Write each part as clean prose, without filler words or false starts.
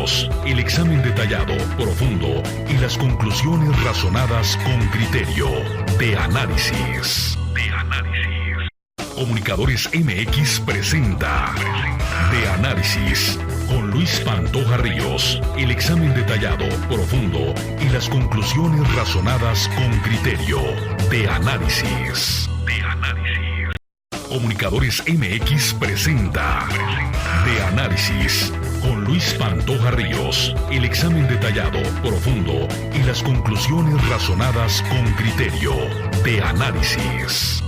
Ríos. El examen detallado, profundo y las conclusiones razonadas con criterio. De análisis. Comunicadores MX presenta De Análisis con Luis Pantoja Ríos. El examen detallado, profundo y las conclusiones razonadas con criterio. De análisis. Comunicadores MX presenta De Análisis con Luis Pantoja Ríos. El examen detallado, profundo y las conclusiones razonadas con criterio. De análisis.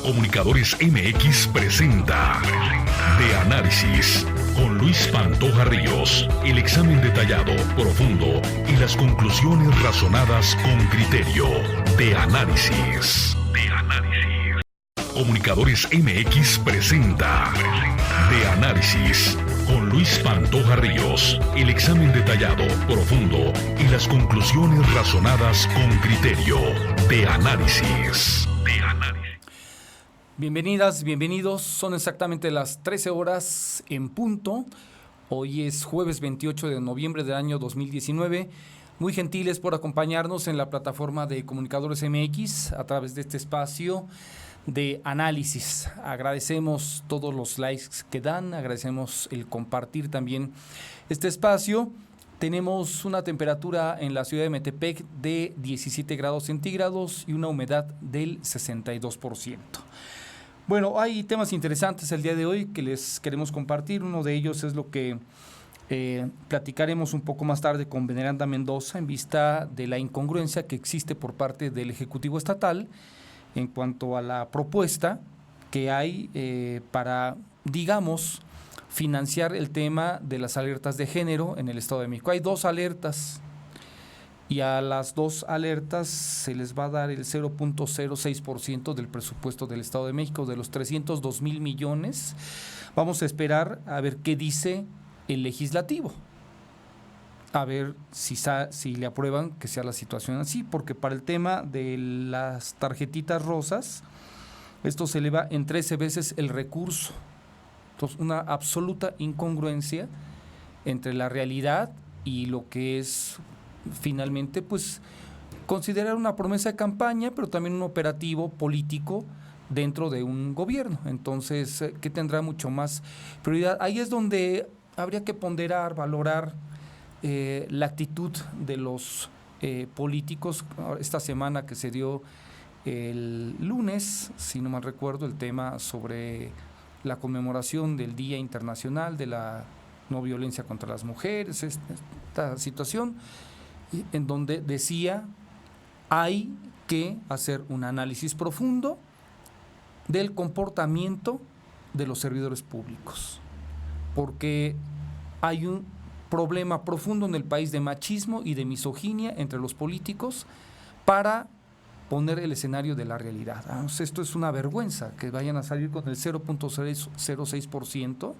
Comunicadores MX presenta De Análisis con Luis Pantoja Ríos. El examen detallado, profundo y las conclusiones razonadas con criterio. De análisis. Comunicadores MX presenta De Análisis con Luis Pantoja Ríos. El examen detallado, profundo y las conclusiones razonadas con criterio. De análisis. Bienvenidas, bienvenidos. Son exactamente las 13 horas en punto. Hoy es jueves 28 de noviembre del año 2019. Muy gentiles por acompañarnos en la plataforma de Comunicadores MX a través de este espacio de análisis. Agradecemos todos los likes que dan, agradecemos el compartir también este espacio. Tenemos una temperatura en la ciudad de Metepec de 17 grados centígrados y una humedad del 62%. Bueno, hay temas interesantes el día de hoy que les queremos compartir. Uno de ellos es lo que platicaremos un poco más tarde con Veneranda Mendoza en vista de la incongruencia que existe por parte del Ejecutivo Estatal en cuanto a la propuesta que hay para, digamos, financiar el tema de las alertas de género en el Estado de México. Hay 2 alertas y a las 2 alertas se les va a dar el 0.06% del presupuesto del Estado de México, de los 302,000 millones. Vamos a esperar a ver qué dice el legislativo, a ver si le aprueban que sea la situación así, porque para el tema de las tarjetitas rosas, esto se eleva en 13 veces el recurso. Entonces, una absoluta incongruencia entre la realidad y lo que es finalmente, pues, considerar una promesa de campaña, pero también un operativo político dentro de un gobierno. Entonces, que tendrá mucho más prioridad. Ahí es donde habría que ponderar, valorar la actitud de los políticos. Esta semana que se dio el lunes, si no mal recuerdo, el tema sobre la conmemoración del Día Internacional de la No Violencia contra las Mujeres, esta situación en donde decía hay que hacer un análisis profundo del comportamiento de los servidores públicos, porque hay un problema profundo en el país de machismo y de misoginia entre los políticos para poner el escenario de la realidad. Esto es una vergüenza que vayan a salir con el 0.06%.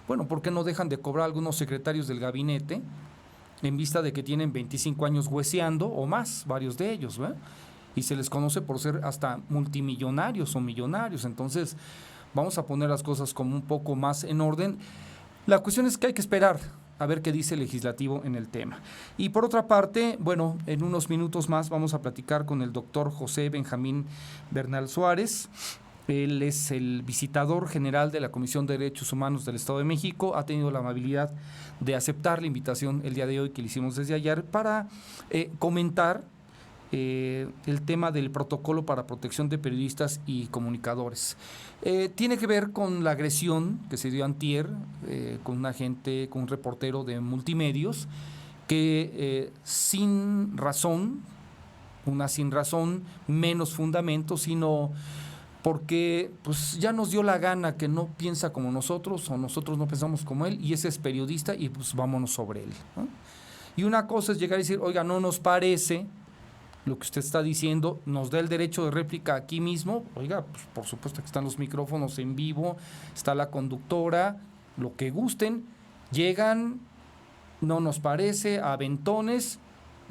Bueno, ¿por qué no dejan de cobrar algunos secretarios del gabinete en vista de que tienen 25 años hueseando o más, varios de ellos, ¿verdad? Y se les conoce por ser hasta multimillonarios o millonarios? Entonces, vamos a poner las cosas como un poco más en orden. La cuestión es que hay que esperar a ver qué dice el legislativo en el tema. Y por otra parte, bueno, en unos minutos más vamos a platicar con el doctor José Benjamín Bernal Suárez. Él es el visitador general de la Comisión de Derechos Humanos del Estado de México. Ha tenido la amabilidad de aceptar la invitación el día de hoy que le hicimos desde ayer para comentar el tema del protocolo para protección de periodistas y comunicadores. Tiene que ver con la agresión que se dio antier con un agente, con un reportero de Multimedios, que sin razón, menos fundamento, sino porque pues ya nos dio la gana, que no piensa como nosotros o nosotros no pensamos como él, y ese es periodista y pues vámonos sobre él, ¿no? Y una cosa es llegar y decir, oiga, no nos parece lo que usted está diciendo, nos da el derecho de réplica aquí mismo. Oiga, pues por supuesto que están los micrófonos en vivo, está la conductora, lo que gusten. Llegan, no nos parece, aventones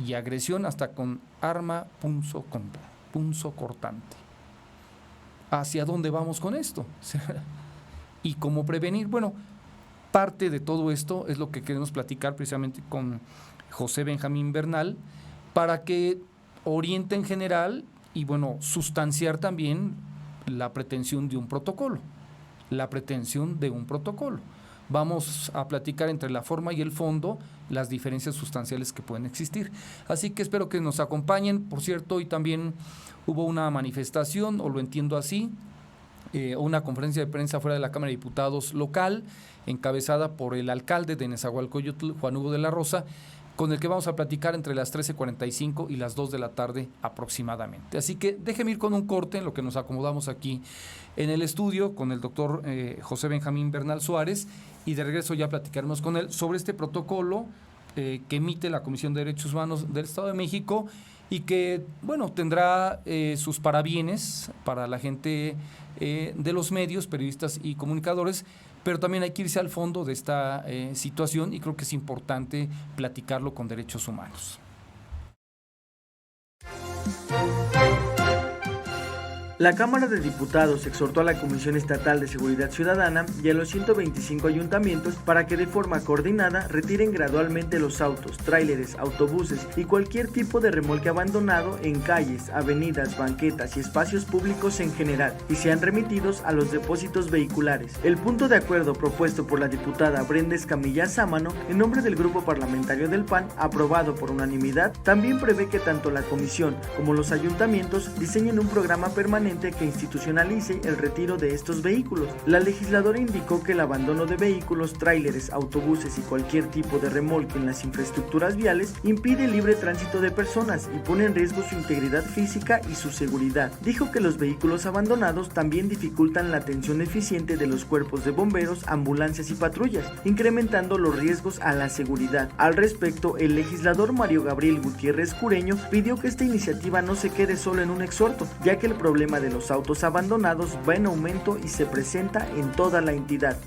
y agresión hasta con arma punzo cortante. ¿Hacia dónde vamos con esto? ¿Y cómo prevenir? Bueno, Parte de todo esto es lo que queremos platicar precisamente con José Benjamín Bernal, para que oriente en general y, bueno, sustanciar también la pretensión de un protocolo. Vamos a platicar entre la forma y el fondo las diferencias sustanciales que pueden existir. Así que espero que nos acompañen. Por cierto, hoy también hubo una manifestación, o lo entiendo así, una conferencia de prensa fuera de la Cámara de Diputados local, encabezada por el alcalde de Nezahualcóyotl, Juan Hugo de la Rosa, con el que vamos a platicar entre las 13:45 y las 2 de la tarde aproximadamente. Así que déjeme ir con un corte en lo que nos acomodamos aquí en el estudio con el doctor José Benjamín Bernal Suárez, y de regreso ya platicaremos con él sobre este protocolo que emite la Comisión de Derechos Humanos del Estado de México y que, bueno, tendrá sus parabienes para la gente de los medios, periodistas y comunicadores, pero también hay que irse al fondo de esta situación, y creo que es importante platicarlo con derechos humanos. La Cámara de Diputados exhortó a la Comisión Estatal de Seguridad Ciudadana y a los 125 ayuntamientos para que de forma coordinada retiren gradualmente los autos, tráileres, autobuses y cualquier tipo de remolque abandonado en calles, avenidas, banquetas y espacios públicos en general, y sean remitidos a los depósitos vehiculares. El punto de acuerdo propuesto por la diputada Brenda Escamilla Sámano, en nombre del Grupo Parlamentario del PAN, aprobado por unanimidad, también prevé que tanto la Comisión como los ayuntamientos diseñen un programa permanente que institucionalice el retiro de estos vehículos. La legisladora indicó que el abandono de vehículos, tráileres, autobuses y cualquier tipo de remolque en las infraestructuras viales impide el libre tránsito de personas y pone en riesgo su integridad física y su seguridad. Dijo que los vehículos abandonados también dificultan la atención eficiente de los cuerpos de bomberos, ambulancias y patrullas, incrementando los riesgos a la seguridad. Al respecto, el legislador Mario Gabriel Gutiérrez Cureño pidió que esta iniciativa no se quede solo en un exhorto, ya que el problema de los autos abandonados va en aumento y se presenta en toda la entidad.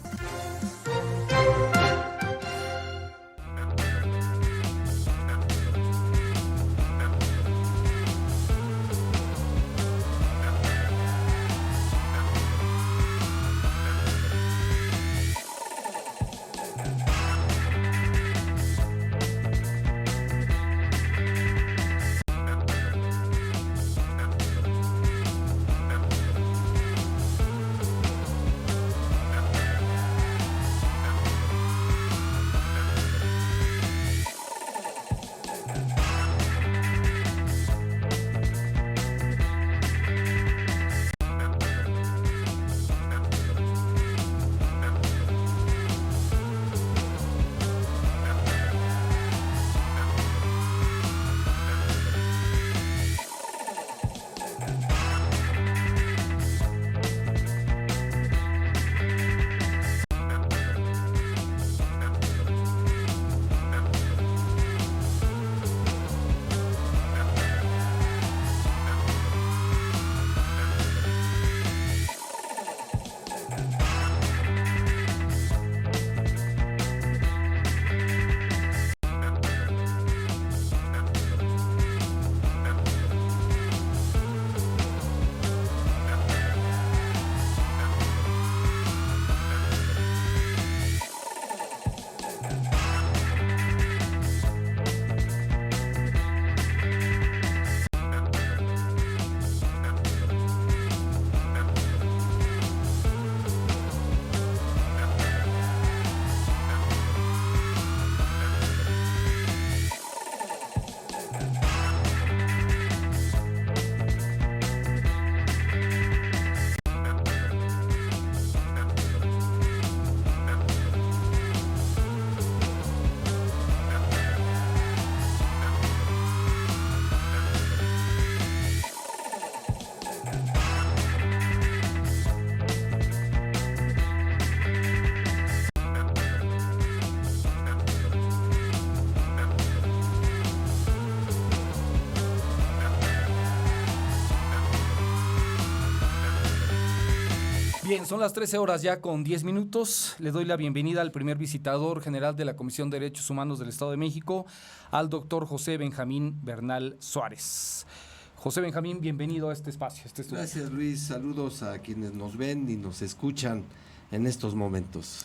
Bien, son las 13 horas ya con 10 minutos. Le doy la bienvenida al primer visitador general de la Comisión de Derechos Humanos del Estado de México, al doctor José Benjamín Bernal Suárez. José Benjamín, bienvenido a este espacio. Gracias, Luis. Saludos a quienes nos ven y nos escuchan en estos momentos.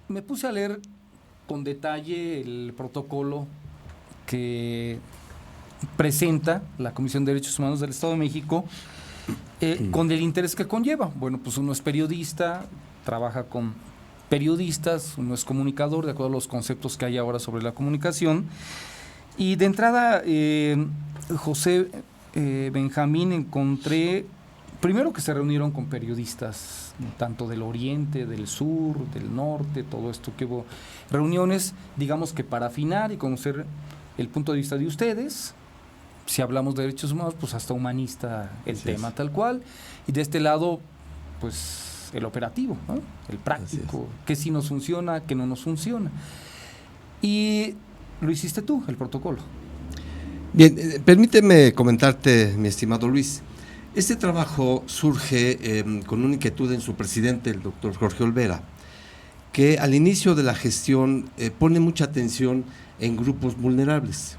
Me puse a leer con detalle el protocolo que presenta la Comisión de Derechos Humanos del Estado de México con el interés que conlleva. Bueno, pues uno es periodista, trabaja con periodistas, uno es comunicador, de acuerdo a los conceptos que hay ahora sobre la comunicación. Y de entrada, José Benjamín, encontré primero que se reunieron con periodistas tanto del oriente, del sur, del norte, todo esto, que hubo reuniones, digamos que para afinar y conocer el punto de vista de ustedes. Si hablamos de derechos humanos, pues hasta humanista el tema tal cual, y de este lado, pues el operativo, ¿no? El práctico, qué sí nos funciona, qué no nos funciona. Y lo hiciste tú, el protocolo. Bien, permíteme comentarte, mi estimado Luis. Este trabajo surge con una inquietud en su presidente, el doctor Jorge Olvera, que al inicio de la gestión pone mucha atención en grupos vulnerables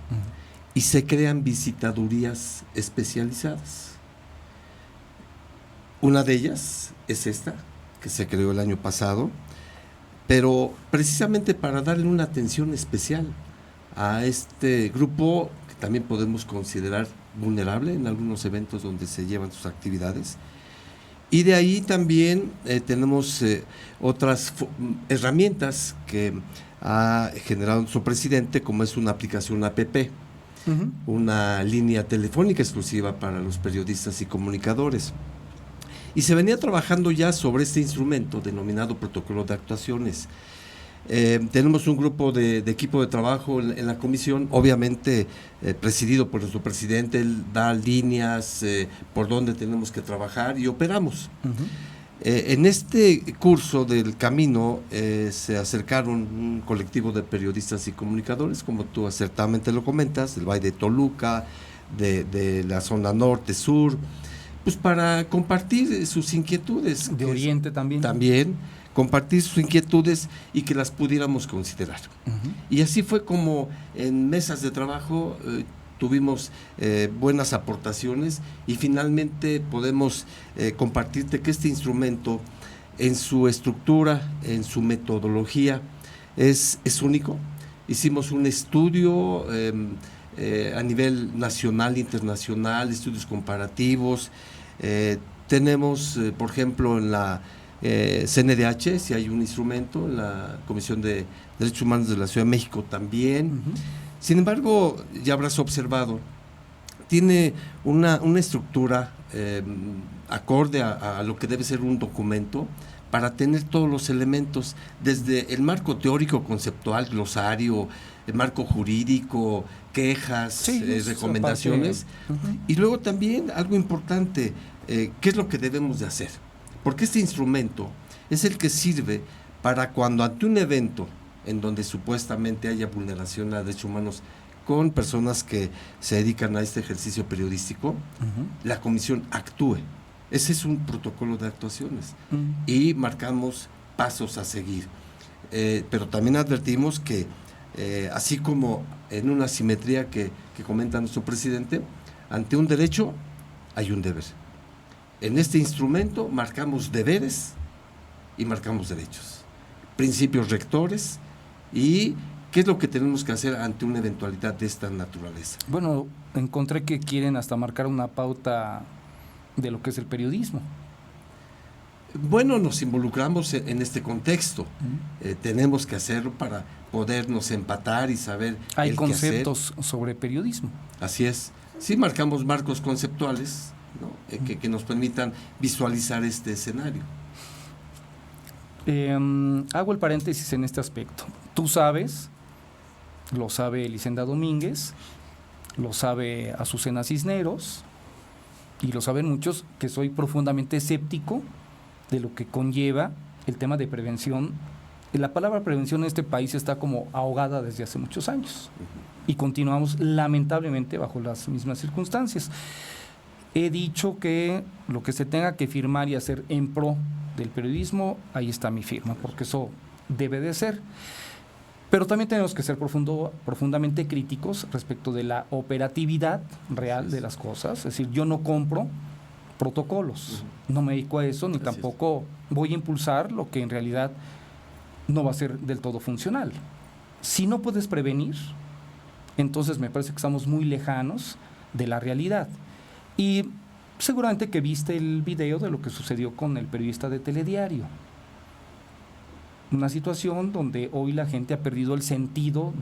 y se crean visitadurías especializadas. Una de ellas es esta, que se creó el año pasado, pero precisamente para darle una atención especial a este grupo que también podemos considerar vulnerable en algunos eventos donde se llevan sus actividades. Y de ahí también tenemos otras herramientas que ha generado su presidente, como es una aplicación app, una línea telefónica exclusiva para los periodistas y comunicadores. Y se venía trabajando ya sobre este instrumento denominado protocolo de actuaciones. Tenemos un grupo de equipo de trabajo en la comisión, obviamente presidido por nuestro presidente. Él da líneas por donde tenemos que trabajar y operamos. En este curso del camino se acercaron un colectivo de periodistas y comunicadores, como tú acertadamente lo comentas, del Valle de Toluca, de la zona norte, sur, pues para compartir sus inquietudes. De Oriente también. También compartir sus inquietudes y que las pudiéramos considerar. Y así fue como en mesas de trabajo tuvimos buenas aportaciones y finalmente podemos compartirte que este instrumento en su estructura, en su metodología, es único. Hicimos un estudio a nivel nacional, internacional, estudios comparativos. Tenemos, por ejemplo, en la CNDH, si hay un instrumento, en la Comisión de Derechos Humanos de la Ciudad de México también. Sin embargo, ya habrás observado, tiene una estructura acorde a lo que debe ser un documento, para tener todos los elementos, desde el marco teórico, conceptual, glosario, el marco jurídico, quejas, recomendaciones, y luego también algo importante, qué es lo que debemos de hacer, porque este instrumento es el que sirve para cuando ante un evento en donde supuestamente haya vulneración a derechos humanos con personas que se dedican a este ejercicio periodístico, la comisión actúe. Ese es un protocolo de actuaciones y marcamos pasos a seguir. Pero también advertimos que así como en una simetría que comenta nuestro presidente, ante un derecho hay un deber. En este instrumento marcamos deberes y marcamos derechos, principios rectores y qué es lo que tenemos que hacer ante una eventualidad de esta naturaleza. Bueno, encontré que quieren hasta marcar una pauta de lo que es el periodismo. Bueno, nos involucramos en este contexto. Tenemos que hacerlo para podernos empatar y saber hay conceptos sobre periodismo. Así es. Sí, marcamos marcos conceptuales, ¿no? que nos permitan visualizar este escenario. Hago el paréntesis en este aspecto. Tú sabes, lo sabe Elisenda Domínguez, lo sabe Azucena Cisneros, y lo saben muchos, que soy profundamente escéptico de lo que conlleva el tema de prevención. La palabra prevención en este país está como ahogada desde hace muchos años y continuamos lamentablemente bajo las mismas circunstancias. He dicho que lo que se tenga que firmar y hacer en pro del periodismo, ahí está mi firma, porque eso debe de ser. Pero también tenemos que ser profundamente críticos respecto de la operatividad real de las cosas. Es decir, yo no compro protocolos. No me dedico a eso, ni tampoco voy a impulsar lo que en realidad no va a ser del todo funcional. Si no puedes prevenir, entonces me parece que estamos muy lejanos de la realidad. Y seguramente que viste el video de lo que sucedió con el periodista de Telediario. Una situación donde hoy la gente ha perdido el sentido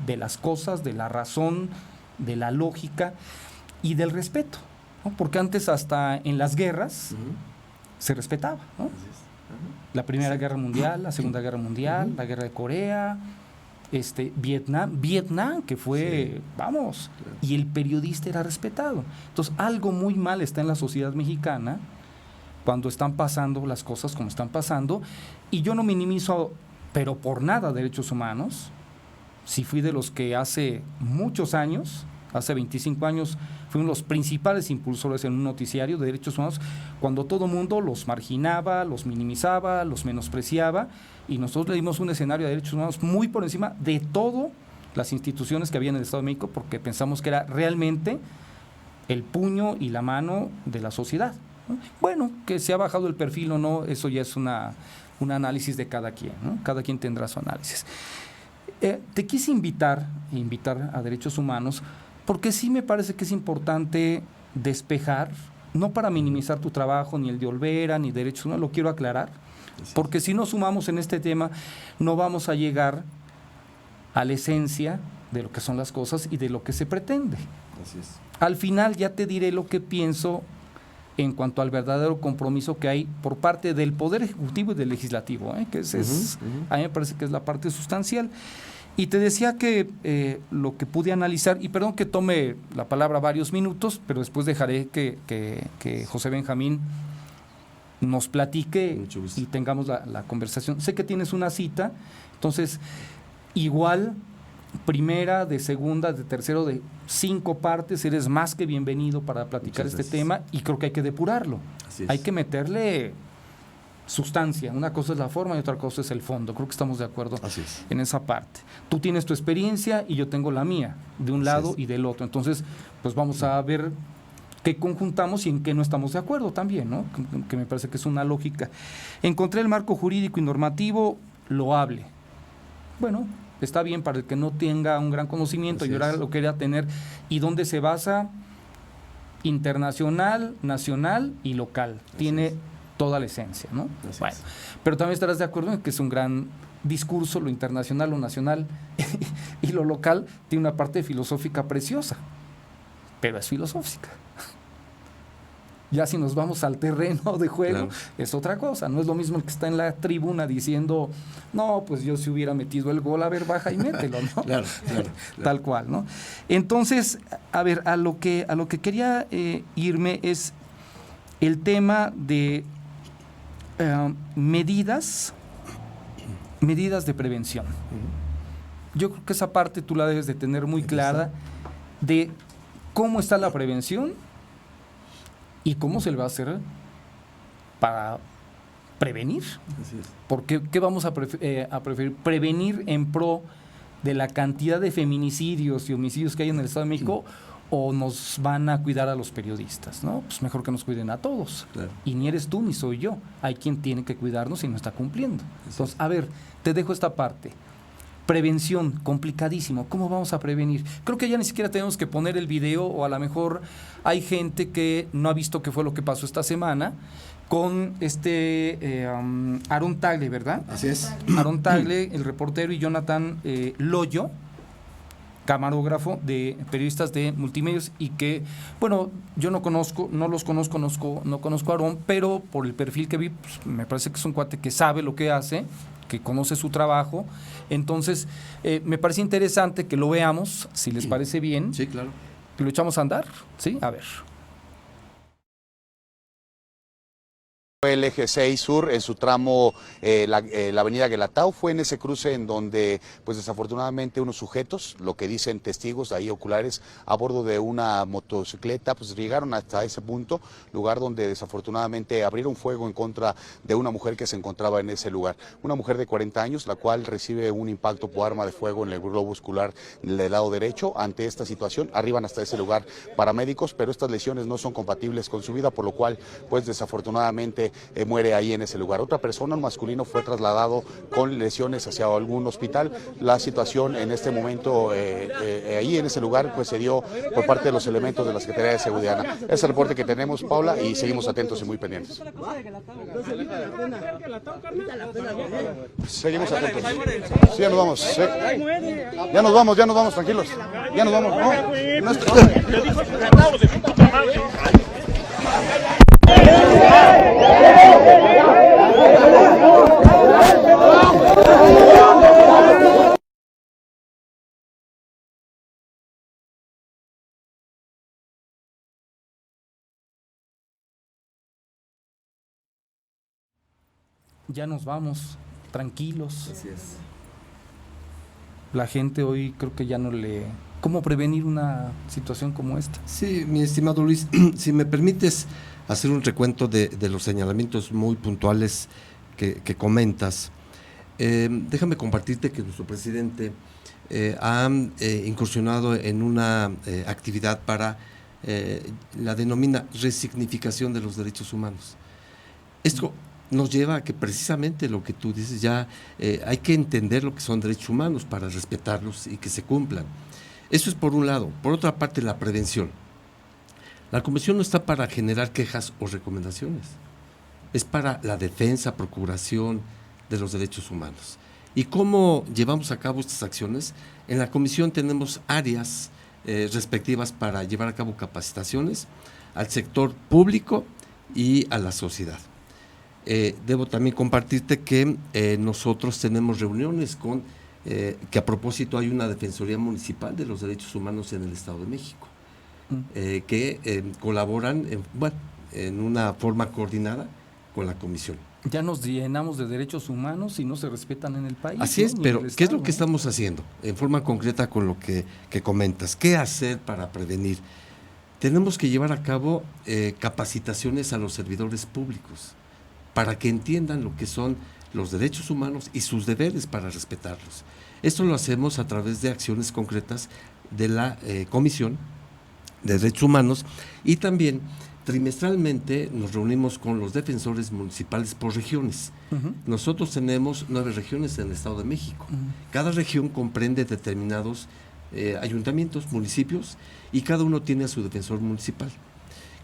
de las cosas, de la razón, de la lógica y del respeto, ¿no? Porque antes hasta en las guerras se respetaba, ¿no? La Primera Guerra Mundial, la Segunda Guerra Mundial, la Guerra de Corea, Vietnam, que fue, vamos, y el periodista era respetado. Entonces, algo muy mal está en la sociedad mexicana cuando están pasando las cosas como están pasando, y yo no minimizo, pero por nada, derechos humanos. Si fui de los que hace muchos años, hace 25 años, fui uno de los principales impulsores en un noticiario de derechos humanos, cuando todo mundo los marginaba, los minimizaba, los menospreciaba, y nosotros le dimos un escenario de derechos humanos muy por encima de todas las instituciones que había en el Estado de México, porque pensamos que era realmente el puño y la mano de la sociedad, ¿no? Bueno, que se ha bajado el perfil o no, eso ya es un análisis de cada quien, ¿no? Cada quien tendrá su análisis. Te quise invitar a Derechos Humanos, porque sí me parece que es importante despejar, no para minimizar tu trabajo, ni el de Olvera, ni Derechos Humanos, lo quiero aclarar, porque si nos sumamos en este tema, no vamos a llegar a la esencia de lo que son las cosas y de lo que se pretende. Así es. Al final ya te diré lo que pienso en cuanto al verdadero compromiso que hay por parte del Poder Ejecutivo y del Legislativo, que a mí me parece que es la parte sustancial. Y te decía que lo que pude analizar, y perdón que tome la palabra varios minutos, pero después dejaré que José Benjamín nos platique y tengamos la conversación. Sé que tienes una cita, entonces igual, primera, de segunda, de tercero, de 5 partes, eres más que bienvenido para platicar este tema, y creo que hay que depurarlo. Hay que meterle sustancia. Una cosa es la forma y otra cosa es el fondo. Creo que estamos de acuerdo en esa parte. Tú tienes tu experiencia y yo tengo la mía, de un lado y del otro. Entonces, pues vamos a ver qué conjuntamos y en qué no estamos de acuerdo también, ¿no? Que me parece que es una lógica. Encontré el marco jurídico y normativo loable. Bueno, está bien para el que no tenga un gran conocimiento, yo ahora lo quería tener, y dónde se basa internacional, nacional y local. Tiene toda la esencia, ¿no? Bueno, pero también estarás de acuerdo en que es un gran discurso, lo internacional, lo nacional y lo local tiene una parte filosófica preciosa, pero es filosófica. Ya si nos vamos al terreno de juego, es otra cosa. No es lo mismo el que está en la tribuna diciendo, no, pues yo si hubiera metido el gol, a ver, baja y mételo, ¿no? Claro. Tal cual, ¿no? Entonces, a ver, a lo que quería irme es el tema de medidas de prevención. Yo creo que esa parte tú la debes de tener muy clara, de cómo está la prevención y cómo se le va a hacer para prevenir. Porque ¿qué vamos a preferir? ¿Prevenir en pro de la cantidad de feminicidios y homicidios que hay en el Estado de México, o nos van a cuidar a los periodistas, ¿no? Pues mejor que nos cuiden a todos. Y ni eres tú ni soy yo. Hay quien tiene que cuidarnos y no está cumpliendo. Entonces, a ver, te dejo esta parte. Prevención, complicadísimo. ¿Cómo vamos a prevenir? Creo que ya ni siquiera tenemos que poner el video, o a lo mejor hay gente que no ha visto qué fue lo que pasó esta semana con Aaron Tagle, ¿verdad? Así es. Aaron Tagle, el reportero, y Jonathan Loyo, camarógrafo de periodistas de multimedios, y que, bueno, yo no conozco a Aaron, pero por el perfil que vi, pues, me parece que es un cuate que sabe lo que hace, que conoce su trabajo. Entonces, me parece interesante que lo veamos, si les parece bien. Sí, claro. ¿Lo echamos a andar? Sí, a ver. Fue el eje 6 sur en su tramo, la avenida Guelatao. Fue en ese cruce en donde, pues desafortunadamente, unos sujetos, lo que dicen testigos ahí oculares, a bordo de una motocicleta, pues llegaron hasta ese punto, lugar donde desafortunadamente abrieron fuego en contra de una mujer que se encontraba en ese lugar. Una mujer de 40 años, la cual recibe un impacto por arma de fuego en el globo muscular del lado derecho. Ante esta situación, arriban hasta ese lugar paramédicos, pero estas lesiones no son compatibles con su vida, por lo cual, pues desafortunadamente, muere ahí en ese lugar. Otra persona, un masculino, fue trasladado con lesiones hacia algún hospital. La situación en este momento ahí en ese lugar pues se dio por parte de los elementos de la Secretaría de Seguridad. Es el reporte que tenemos, Paula, y seguimos atentos y muy pendientes. Seguimos atentos. Sí, ya nos vamos. Ya nos vamos, tranquilos. Ya nos vamos. No es... Ya nos vamos, tranquilos. Así es. La gente hoy creo que ya no le... ¿Cómo prevenir una situación como esta? Sí, mi estimado Luis, si me permites hacer un recuento de los señalamientos muy puntuales que comentas. Déjame compartirte que nuestro presidente ha incursionado en una actividad para la denomina resignificación de los derechos humanos. Esto nos lleva a que precisamente lo que tú dices, ya hay que entender lo que son derechos humanos para respetarlos y que se cumplan. Eso es por un lado. Por otra parte, la prevención. La Comisión no está para generar quejas o recomendaciones, es para la defensa, procuración de los derechos humanos. ¿Y cómo llevamos a cabo estas acciones? En la Comisión tenemos áreas respectivas para llevar a cabo capacitaciones al sector público y a la sociedad. Debo también compartirte que nosotros tenemos reuniones con, que a propósito hay una Defensoría Municipal de los Derechos Humanos en el Estado de México, que colaboran en una forma coordinada con la Comisión. Ya nos llenamos de derechos humanos y no se respetan en el país. Así es, pero ¿qué es lo que estamos haciendo? En forma concreta con lo que comentas. ¿Qué hacer para prevenir? Tenemos que llevar a cabo capacitaciones a los servidores públicos para que entiendan lo que son los derechos humanos y sus deberes para respetarlos. Esto lo hacemos a través de acciones concretas de la Comisión de Derechos Humanos, y también trimestralmente nos reunimos con los defensores municipales por regiones. Nosotros tenemos 9 regiones en el Estado de México. Cada región comprende determinados ayuntamientos, municipios, y cada uno tiene a su defensor municipal.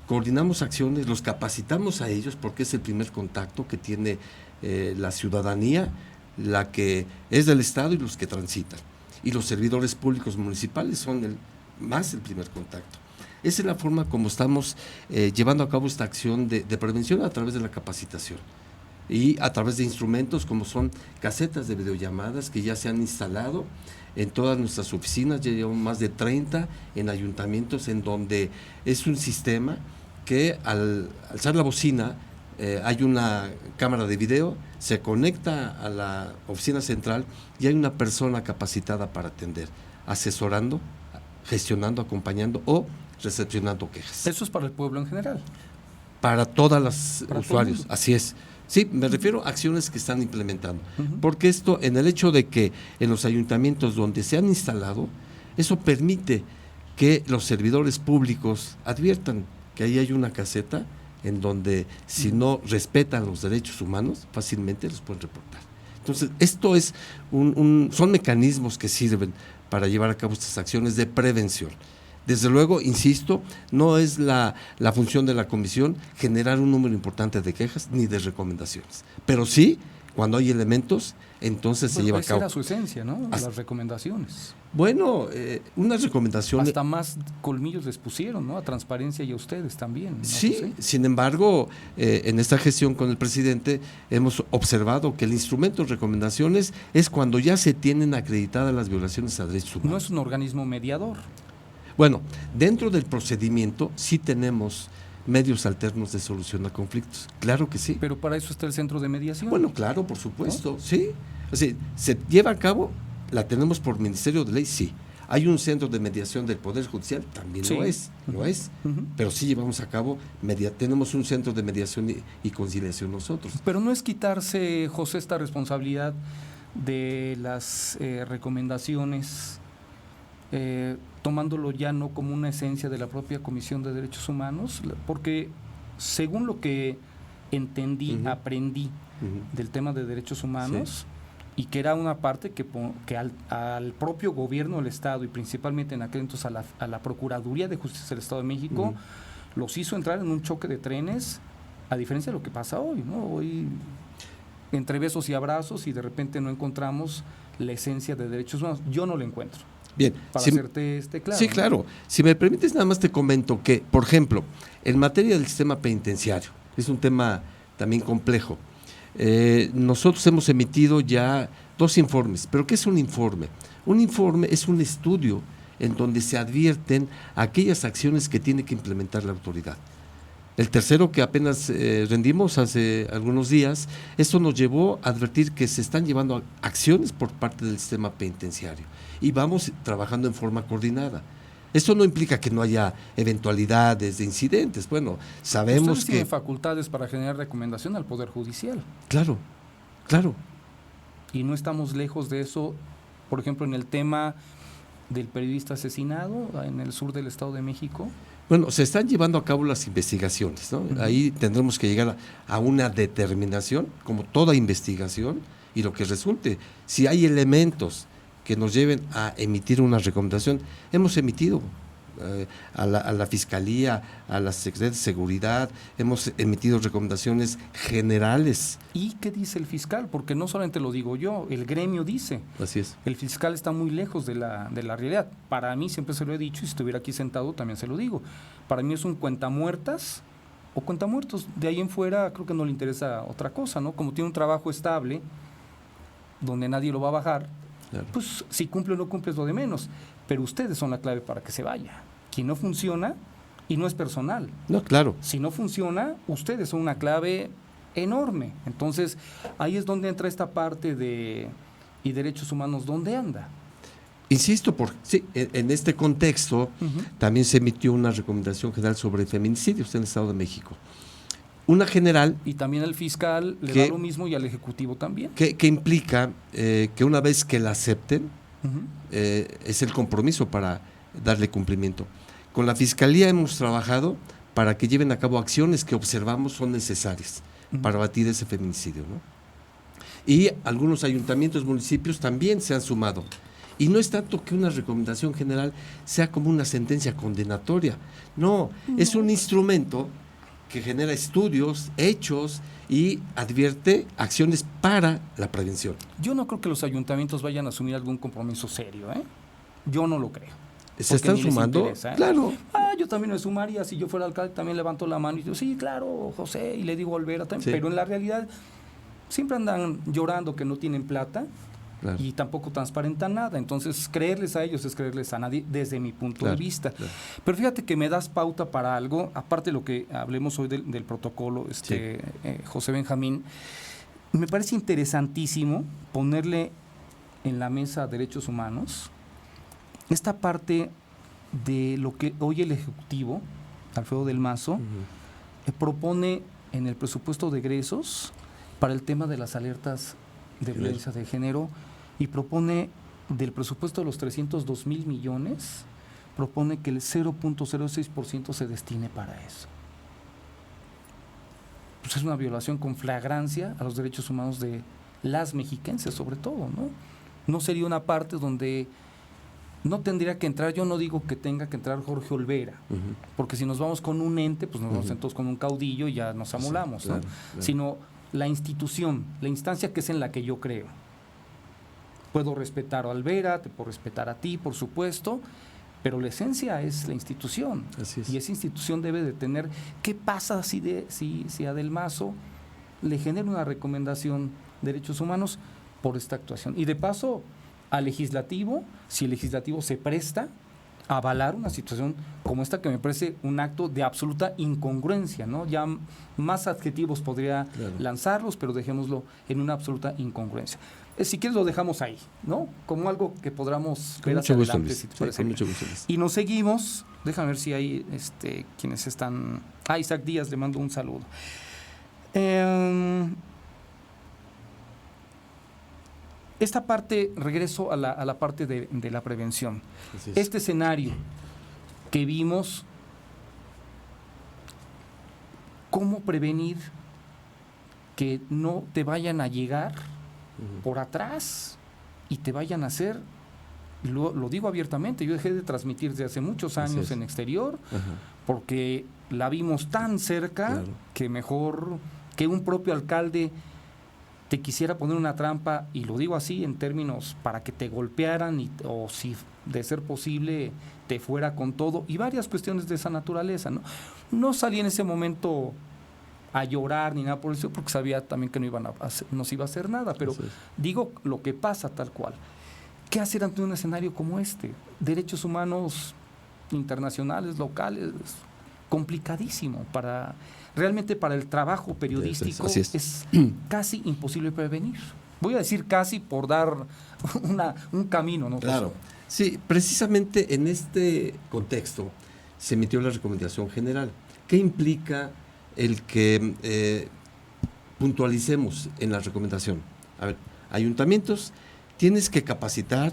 Coordinamos acciones, los capacitamos a ellos porque es el primer contacto que tiene la ciudadanía, la que es del Estado y los que transitan. Y los servidores públicos municipales son el primer contacto. Esa es la forma como estamos llevando a cabo esta acción de prevención, a través de la capacitación y a través de instrumentos como son casetas de videollamadas que ya se han instalado en todas nuestras oficinas. Ya llevamos más de 30 en ayuntamientos, en donde es un sistema que al alzar la bocina hay una cámara de video, se conecta a la oficina central y hay una persona capacitada para atender, asesorando, gestionando, acompañando o recepcionando quejas. Eso es para el pueblo en general. Para todas las usuarios, así es. Sí, me refiero a acciones que están implementando. Porque esto, en el hecho de que en los ayuntamientos donde se han instalado, eso permite que los servidores públicos adviertan que ahí hay una caseta en donde si no respetan los derechos humanos, fácilmente los pueden reportar. Entonces, esto es son mecanismos que sirven para llevar a cabo estas acciones de prevención. Desde luego, insisto, no es la función de la Comisión generar un número importante de quejas ni de recomendaciones, pero sí, cuando hay elementos, entonces se lleva a cabo. Esa era su esencia, ¿no? Las recomendaciones. Bueno, unas recomendaciones... Hasta más colmillos les pusieron, ¿no? A Transparencia y a ustedes también, ¿no? Sí, José. Sin embargo, en esta gestión con el presidente hemos observado que el instrumento de recomendaciones es cuando ya se tienen acreditadas las violaciones a derechos humanos. No es un organismo mediador. Bueno, dentro del procedimiento sí tenemos medios alternos de solucionar conflictos. Claro que sí. Pero para eso está el centro de mediación. Bueno, claro, por supuesto, sí. O sea, ¿se lleva a cabo? ¿La tenemos por Ministerio de Ley? Sí. ¿Hay un centro de mediación del Poder Judicial? También Sí. lo es. Pero sí llevamos a cabo, tenemos un centro de mediación y conciliación nosotros. Pero no es quitarse, José, esta responsabilidad de las recomendaciones, tomándolo ya no como una esencia de la propia Comisión de Derechos Humanos, porque según lo que entendí, aprendí del tema de derechos humanos, y que era una parte que al propio gobierno del Estado y principalmente en aquel entonces a la Procuraduría de Justicia del Estado de México, los hizo entrar en un choque de trenes, a diferencia de lo que pasa hoy, ¿no? Hoy, entre besos y abrazos, y de repente no encontramos la esencia de derechos humanos. Yo no la encuentro. Bien, Para hacerte claro. Sí, claro. Si me permites, nada más te comento que, por ejemplo, en materia del sistema penitenciario, es un tema también complejo. Nosotros hemos emitido ya 2 informes. ¿Pero qué es un informe? Un informe es un estudio en donde se advierten aquellas acciones que tiene que implementar la autoridad. El tercero, que apenas rendimos hace algunos días, esto nos llevó a advertir que se están llevando acciones por parte del sistema penitenciario y vamos trabajando en forma coordinada. Esto no implica que no haya eventualidades de incidentes. Bueno, sabemos Ustedes que... tienen facultades para generar recomendación al Poder Judicial. Claro, claro. Y no estamos lejos de eso, por ejemplo, en el tema del periodista asesinado en el sur del Estado de México. Bueno, se están llevando a cabo las investigaciones, ¿no? Ahí tendremos que llegar a una determinación, como toda investigación, y lo que resulte. Si hay elementos que nos lleven a emitir una recomendación, hemos emitido a la Fiscalía, a la Secretaría de Seguridad, hemos emitido recomendaciones generales. ¿Y qué dice el fiscal? Porque no solamente lo digo yo, el gremio dice. Así es. El fiscal está muy lejos de la realidad. Para mí, siempre se lo he dicho, y si estuviera aquí sentado también se lo digo, para mí es un cuentamuertas o cuentamuertos. De ahí en fuera creo que no le interesa otra cosa, ¿no? Como tiene un trabajo estable, donde nadie lo va a bajar, claro, pues si cumple o no cumple es lo de menos. Pero ustedes son la clave para que se vaya. Quien no funciona, y no es personal. No, claro. Si no funciona, ustedes son una clave enorme. Entonces, ahí es donde entra esta parte de y derechos humanos, ¿dónde anda? Insisto, sí, en este contexto también se emitió una recomendación general sobre feminicidios en el Estado de México. Una general... Y también al fiscal le da lo mismo y al Ejecutivo también. Que implica que una vez que la acepten, es el compromiso para darle cumplimiento. Con la Fiscalía hemos trabajado para que lleven a cabo acciones que observamos son necesarias para abatir ese feminicidio, ¿no? Y algunos ayuntamientos, municipios también se han sumado. Y no es tanto que una recomendación general sea como una sentencia condenatoria. No, es un instrumento que genera estudios, hechos y advierte acciones para la prevención. Yo no creo que los ayuntamientos vayan a asumir algún compromiso serio, ¿eh? Yo no lo creo. ¿Se están sumando? Interesa, ¿eh? Claro. Yo también me sumaría, si yo fuera alcalde también levanto la mano y digo, sí, claro, José, y le digo Olvera también, sí. Pero en la realidad siempre andan llorando que no tienen plata. Claro. Y tampoco transparentan nada. Entonces, creerles a ellos es creerles a nadie, desde mi punto de vista. Claro. Pero fíjate que me das pauta para algo, aparte de lo que hablemos hoy del protocolo, José Benjamín, me parece interesantísimo ponerle en la mesa derechos humanos esta parte de lo que hoy el Ejecutivo, Alfredo del Mazo, propone en el presupuesto de egresos para el tema de las alertas de violencia de género, y propone del presupuesto de los 302,000 millones, propone que el 0.06% se destine para eso. Pues es una violación con flagrancia a los derechos humanos de las mexiquenses, sobre todo, ¿no? No sería una parte donde no tendría que entrar, yo no digo que tenga que entrar Jorge Olvera, porque si nos vamos con un ente, pues nos vamos entonces con un caudillo y ya nos amolamos, sí, claro, ¿no? Claro. Sino la institución, la instancia que es en la que yo creo. Puedo respetar a Olvera, te puedo respetar a ti, por supuesto, pero la esencia es la institución. Así es. Y esa institución debe de tener, ¿qué pasa si a Del Mazo le genera una recomendación de derechos humanos por esta actuación? Y de paso, al legislativo, si el legislativo se presta avalar una situación como esta, que me parece un acto de absoluta incongruencia, ¿no? Ya más adjetivos podría lanzarlos, pero dejémoslo en una absoluta incongruencia. Si quieres lo dejamos ahí, ¿no? Como algo que podamos ver hacia adelante, si te parece bien. Y nos seguimos, déjame ver si hay quienes están... Isaac Díaz, le mando un saludo. Esta parte, regreso a la parte de la prevención. Este escenario que vimos, ¿cómo prevenir que no te vayan a llegar por atrás y te vayan a hacer? Lo digo abiertamente, yo dejé de transmitir desde hace muchos años en exterior, porque la vimos tan cerca que mejor que un propio alcalde te quisiera poner una trampa, y lo digo así en términos para que te golpearan, o si de ser posible te fuera con todo, y varias cuestiones de esa naturaleza, ¿no? No salí en ese momento a llorar ni nada por eso, porque sabía también que no se iba a hacer nada, pero digo lo que pasa tal cual. ¿Qué hacer ante un escenario como este? Derechos humanos internacionales, locales, complicadísimo realmente para el trabajo periodístico es casi imposible prevenir. Voy a decir casi por dar un camino, ¿no? Claro. Sí, precisamente en este contexto se emitió la recomendación general. ¿Qué implica el que puntualicemos en la recomendación? A ver, ayuntamientos, tienes que capacitar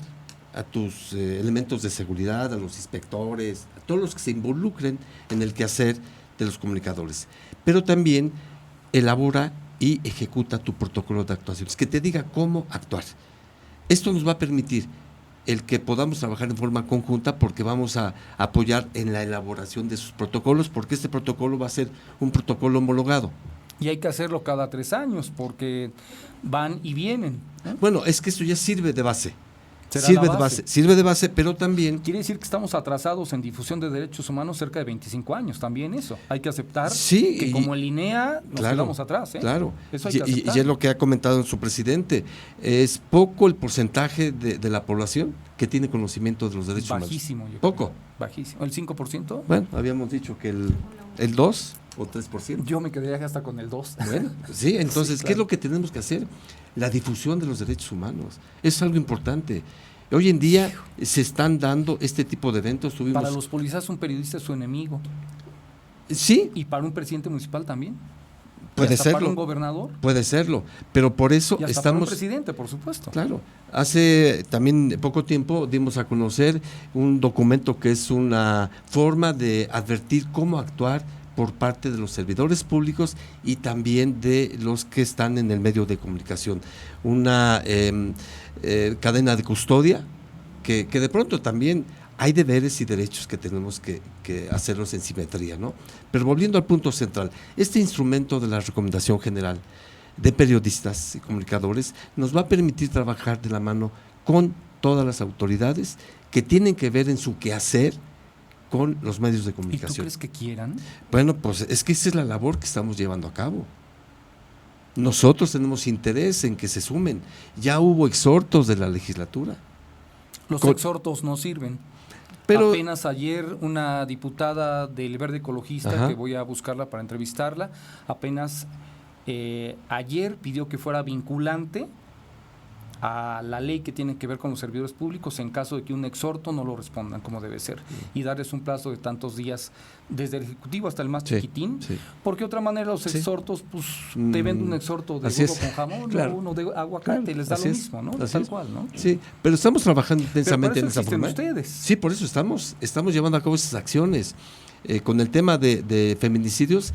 a tus elementos de seguridad, a los inspectores, a todos los que se involucren en el quehacer de los comunicadores, pero también elabora y ejecuta tu protocolo de actuaciones, que te diga cómo actuar. Esto nos va a permitir el que podamos trabajar en forma conjunta, porque vamos a apoyar en la elaboración de sus protocolos, porque este protocolo va a ser un protocolo homologado. Y hay que hacerlo cada 3 años, porque van y vienen, ¿eh? Bueno, es que esto ya sirve de base. Sirve de base, pero también... Quiere decir que estamos atrasados en difusión de derechos humanos cerca de 25 años, también eso. Hay que aceptar que como el INEA nos quedamos atrás, ¿eh? Claro, eso hay que aceptar. Y es lo que ha comentado su presidente. Es poco el porcentaje de la población que tiene conocimiento de los derechos humanos. Bajísimo. Poco. Bajísimo. ¿El 5%? Bueno, habíamos dicho que el 2 o 3%. Yo me quedaría hasta con el 2. Bueno, sí, entonces, sí, claro. ¿Qué es lo que tenemos que hacer? La difusión de los derechos humanos. Es algo importante. Hoy en día se están dando este tipo de eventos. Para los policías, un periodista es su enemigo. Sí. Y para un presidente municipal también. Puede serlo. Para un gobernador. Puede serlo. Pero por eso y hasta estamos. Para un presidente, por supuesto. Claro. Hace también poco tiempo dimos a conocer un documento que es una forma de advertir cómo actuar por parte de los servidores públicos y también de los que están en el medio de comunicación. Una cadena de custodia que de pronto también hay deberes y derechos que tenemos que hacerlos en simetría, ¿no? Pero volviendo al punto central, este instrumento de la recomendación general de periodistas y comunicadores nos va a permitir trabajar de la mano con todas las autoridades que tienen que ver en su quehacer con los medios de comunicación. ¿Y tú crees que quieran? Bueno, pues es que esa es la labor que estamos llevando a cabo. Nosotros tenemos interés en que se sumen. Ya hubo exhortos de la legislatura. Los exhortos no sirven. Pero apenas ayer una diputada del Verde Ecologista, que voy a buscarla para entrevistarla, apenas ayer pidió que fuera vinculante a la ley que tiene que ver con los servidores públicos en caso de que un exhorto no lo respondan como debe ser, y darles un plazo de tantos días desde el ejecutivo hasta el más chiquitín, porque de otra manera los exhortos, pues te venden un exhorto de huevo con jamón, o uno de aguacate, les da lo mismo, ¿no? Tal cual, ¿no? Sí, pero estamos trabajando intensamente en esa forma. Ustedes. Sí, por eso estamos llevando a cabo esas acciones. Con el tema de feminicidios,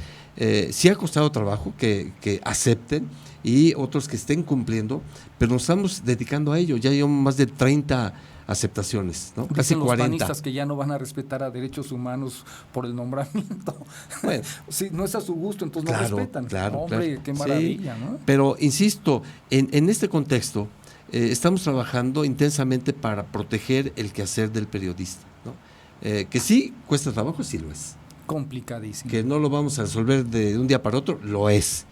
sí ha costado trabajo que acepten, y otros que estén cumpliendo, pero nos estamos dedicando a ello. Ya llevamos más de 30 aceptaciones, ¿no? Casi 40. Los panistas que ya no van a respetar a derechos humanos por el nombramiento. Bueno, si no es a su gusto, entonces no respetan. Hombre, qué maravilla, ¿no? Pero insisto, en este contexto estamos trabajando intensamente para proteger el quehacer del periodista, ¿no? Que sí cuesta trabajo, sí lo es. Complicadísimo. Que no lo vamos a resolver de un día para otro, lo es.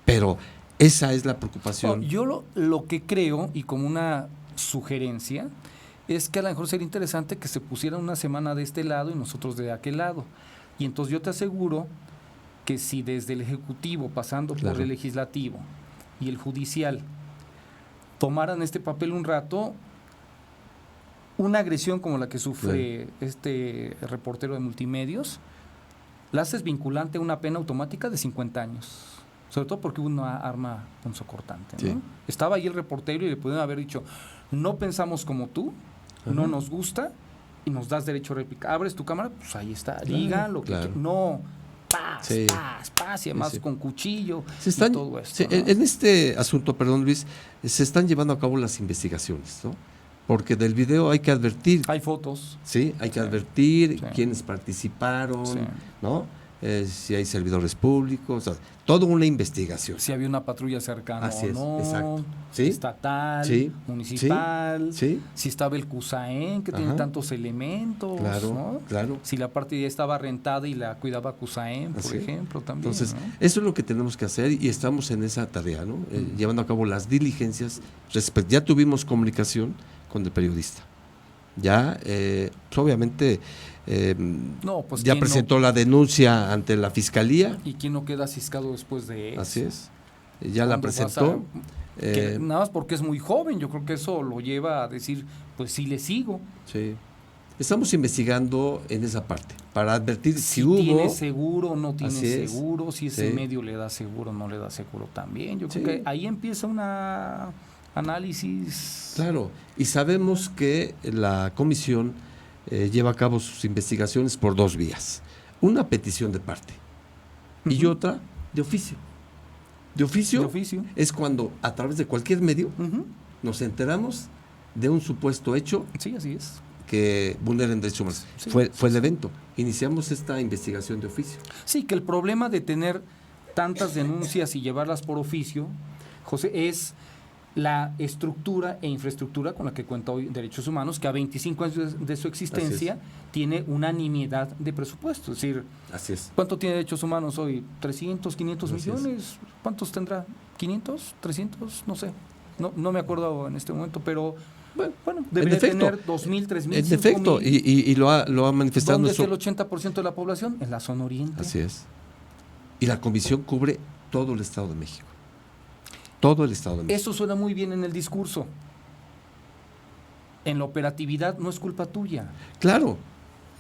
Pero esa es la preocupación. Yo lo que creo, y como una sugerencia, es que a lo mejor sería interesante que se pusieran una semana de este lado y nosotros de aquel lado. Y entonces yo te aseguro que si desde el Ejecutivo, pasando por el Legislativo y el Judicial, tomaran este papel un rato, una agresión como la que sufre este reportero de Multimedios, la haces vinculante a una pena automática de 50 años. Sobre todo porque hubo una arma punzocortante, ¿no? Sí. Estaba ahí el reportero y le pudieron haber dicho, no pensamos como tú, no nos gusta y nos das derecho a réplica. Abres tu cámara, pues ahí está, diga lo que no, paz, y además con cuchillo y todo esto. ¿No? En este asunto, perdón Luis, se están llevando a cabo las investigaciones, ¿no? Porque del video hay que advertir. Hay fotos. Sí, hay que advertir quiénes participaron, ¿no? Si hay servidores públicos, o sea, toda una investigación. Si había una patrulla cercana Así o no, exacto. ¿Sí? Estatal, municipal, si estaba el CUSAEN, que tiene tantos elementos, ¿no? Claro. Si la parte ya estaba rentada y la cuidaba CUSAEN, por ejemplo, también. Entonces, ¿no? eso es lo que tenemos que hacer y estamos en esa tarea, ¿no? Llevando a cabo las diligencias. Ya tuvimos comunicación con el periodista. Ya, pues obviamente, ya presentó la denuncia ante la Fiscalía. ¿Y quién no queda ciscado después de eso? Así es. Ya la presentó. Nada más porque es muy joven, yo creo que eso lo lleva a decir, pues sí le sigo. Sí. Estamos investigando en esa parte, para advertir si hubo... ¿Tiene seguro o no tiene seguro? Si ese medio le da seguro o no le da seguro también. Yo creo que ahí empieza una... análisis. Claro, y sabemos que la comisión lleva a cabo sus investigaciones por dos vías. Una, petición de parte, y otra, de oficio. De oficio es cuando a través de cualquier medio nos enteramos de un supuesto hecho así es. Que vulneren derechos humanos. Fue el evento. Iniciamos esta investigación de oficio. Sí, que el problema de tener tantas denuncias y llevarlas por oficio, José, es la estructura e infraestructura con la que cuenta hoy Derechos Humanos, que a 25 años de su existencia tiene una nimiedad de presupuesto. Es decir, ¿cuánto tiene Derechos Humanos hoy? ¿300, 500 millones? ¿Cuántos tendrá? ¿500? ¿300? No sé. No me acuerdo en este momento, pero bueno, debería tener 2.000, 3.000, 5.000. En efecto, y lo ha manifestado. ¿Dónde está el 80% de la población? En la zona oriente. Así es. Y la comisión cubre todo el Estado de México. Todo el Estado de México. Eso suena muy bien en el discurso. En la operatividad no es culpa tuya. Claro.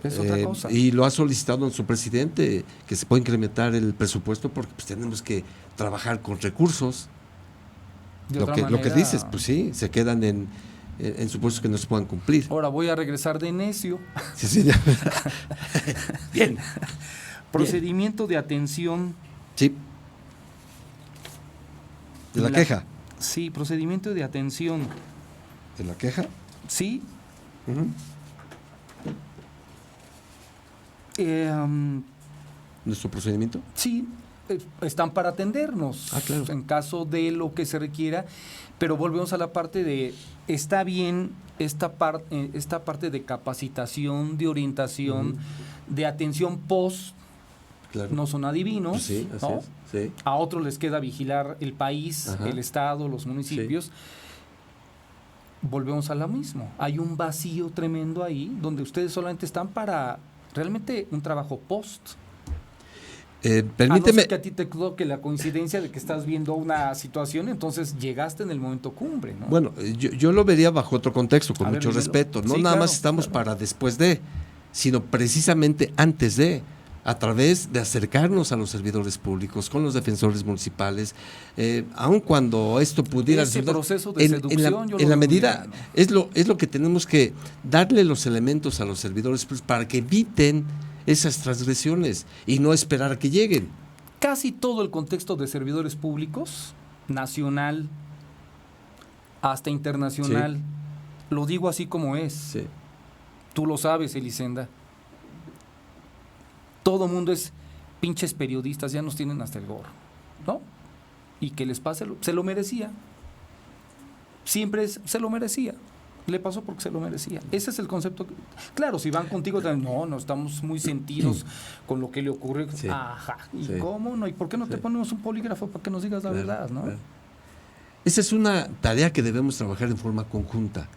Es otra cosa. Y lo ha solicitado nuestro presidente, que se pueda incrementar el presupuesto porque pues tenemos que trabajar con recursos. Lo que dices, pues sí, se quedan en supuestos que no se puedan cumplir. Ahora voy a regresar de necio. Sí. Bien. Procedimiento de atención. Sí. ¿De la queja? Sí, procedimiento de atención. ¿De la queja? Sí. ¿Nuestro procedimiento? Sí, están para atendernos claro. En caso de lo que se requiera, pero volvemos a la parte de, está bien esta parte de capacitación, de orientación, de atención post. Claro. No son adivinos, pues sí, así ¿no? es, sí. A otros les queda vigilar el país, el estado, los municipios. Sí. Volvemos a lo mismo. Hay un vacío tremendo ahí, donde ustedes solamente están para realmente un trabajo post. Permíteme. A no ser que a ti te toque la coincidencia de que estás viendo una situación, entonces llegaste en el momento cumbre, ¿no? Bueno, yo lo vería bajo otro contexto, con mucho respeto. No nada más estamos para después de, sino precisamente antes de, a través de acercarnos a los servidores públicos, con los defensores municipales, aun cuando esto pudiera... Ese proceso de seducción, en la medida, es lo que tenemos que darle los elementos a los servidores públicos para que eviten esas transgresiones y no esperar a que lleguen. Casi todo el contexto de servidores públicos, nacional, hasta internacional, lo digo así como es. Sí. Tú lo sabes, Elisenda. Todo mundo es pinches periodistas, ya nos tienen hasta el gorro, ¿no? Y que les pase, se lo merecía. Siempre se lo merecía. Le pasó porque se lo merecía. Ese es el concepto. Claro, si van contigo, no estamos muy sentidos con lo que le ocurre. Sí. Ajá. ¿Y cómo no? ¿Y por qué no te ponemos un polígrafo para que nos digas la verdad, no? Esa es una tarea que debemos trabajar en forma conjunta.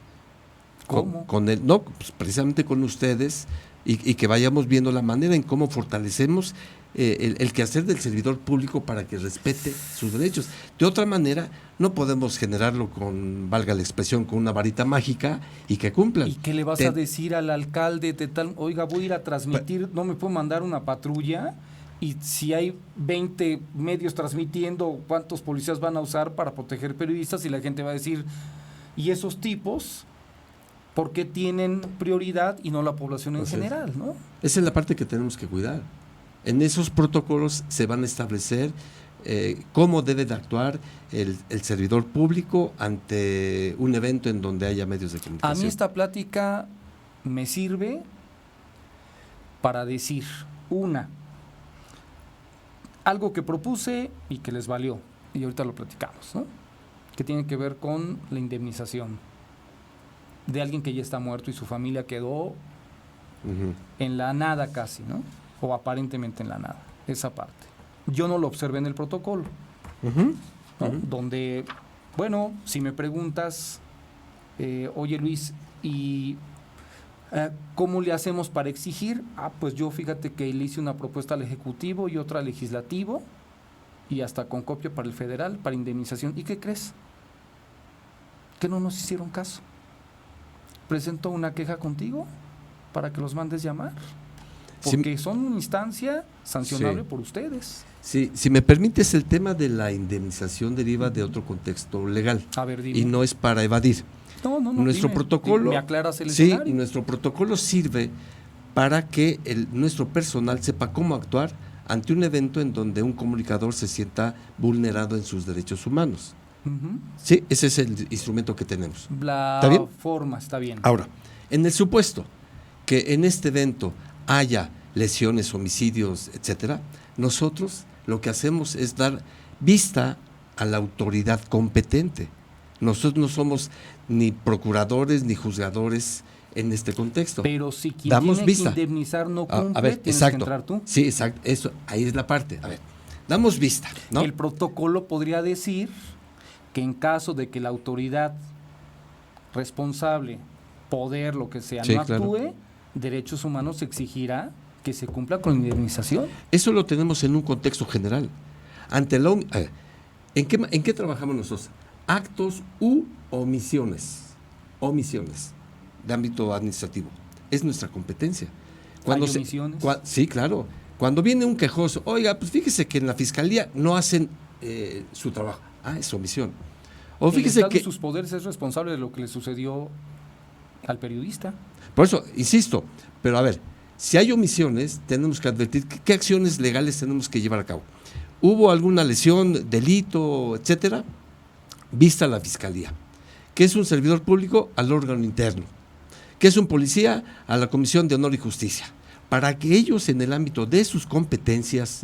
¿Cómo? No, pues precisamente con ustedes y que vayamos viendo la manera en cómo fortalecemos el quehacer del servidor público para que respete sus derechos. De otra manera, no podemos generarlo con, valga la expresión, con una varita mágica y que cumplan. ¿Y qué le vas a decir al alcalde de tal? Oiga, voy a ir a transmitir, no me puedo mandar una patrulla, y si hay 20 medios transmitiendo, ¿cuántos policías van a usar para proteger periodistas? Y la gente va a decir, ¿y esos tipos por qué tienen prioridad y no la población en general, ¿no? Esa es la parte que tenemos que cuidar. En esos protocolos se van a establecer cómo debe de actuar el servidor público ante un evento en donde haya medios de comunicación. A mí esta plática me sirve para decir, algo que propuse y que les valió, y ahorita lo platicamos, ¿no? Que tiene que ver con la indemnización de alguien que ya está muerto y su familia quedó en la nada casi, ¿no? O aparentemente en la nada, esa parte. Yo no lo observé en el protocolo, ¿no? Donde, bueno, si me preguntas, oye Luis, ¿y cómo le hacemos para exigir? Pues yo fíjate que le hice una propuesta al Ejecutivo y otra al Legislativo, y hasta con copia para el Federal, para indemnización. ¿Y qué crees? Que no nos hicieron caso. Presento una queja contigo para que los mandes llamar, porque son una instancia sancionable por ustedes. Sí, si me permites, el tema de la indemnización deriva de otro contexto legal. A ver, dime. Y no es para evadir. No, Nuestro protocolo, ¿me aclaras el escenario? Sí, y nuestro protocolo sirve para que nuestro personal sepa cómo actuar ante un evento en donde un comunicador se sienta vulnerado en sus derechos humanos. Sí, ese es el instrumento que tenemos. La ¿Está bien? forma está bien. Ahora, en el supuesto que en este evento haya lesiones, homicidios, etcétera, nosotros lo que hacemos es dar vista a la autoridad competente. Nosotros no somos ni procuradores ni juzgadores en este contexto. Pero si quien damos tiene vista. que indemnizar no cumple, a ver, tienes exacto. que entrar tú. Sí, exacto. Eso, ahí es la parte. A ver, damos vista, ¿no? El protocolo podría decir que en caso de que la autoridad responsable, poder, lo que sea, Sí, no claro. actúe, derechos humanos exigirá que se cumpla con la indemnización. Eso lo tenemos en un contexto general. Ante la ¿en qué trabajamos nosotros? Actos u omisiones de ámbito administrativo. Es nuestra competencia. ¿Hay omisiones? Sí, claro. Cuando viene un quejoso, oiga, pues fíjese que en la fiscalía no hacen su trabajo. Es omisión. O fíjese el que sus poderes es responsable de lo que le sucedió al periodista. Por eso, insisto, pero a ver, si hay omisiones, tenemos que advertir qué acciones legales tenemos que llevar a cabo. ¿Hubo alguna lesión, delito, etcétera? Vista a la fiscalía. ¿Qué es un servidor público? Al órgano interno. ¿Qué es un policía? A la Comisión de Honor y Justicia. Para que ellos, en el ámbito de sus competencias,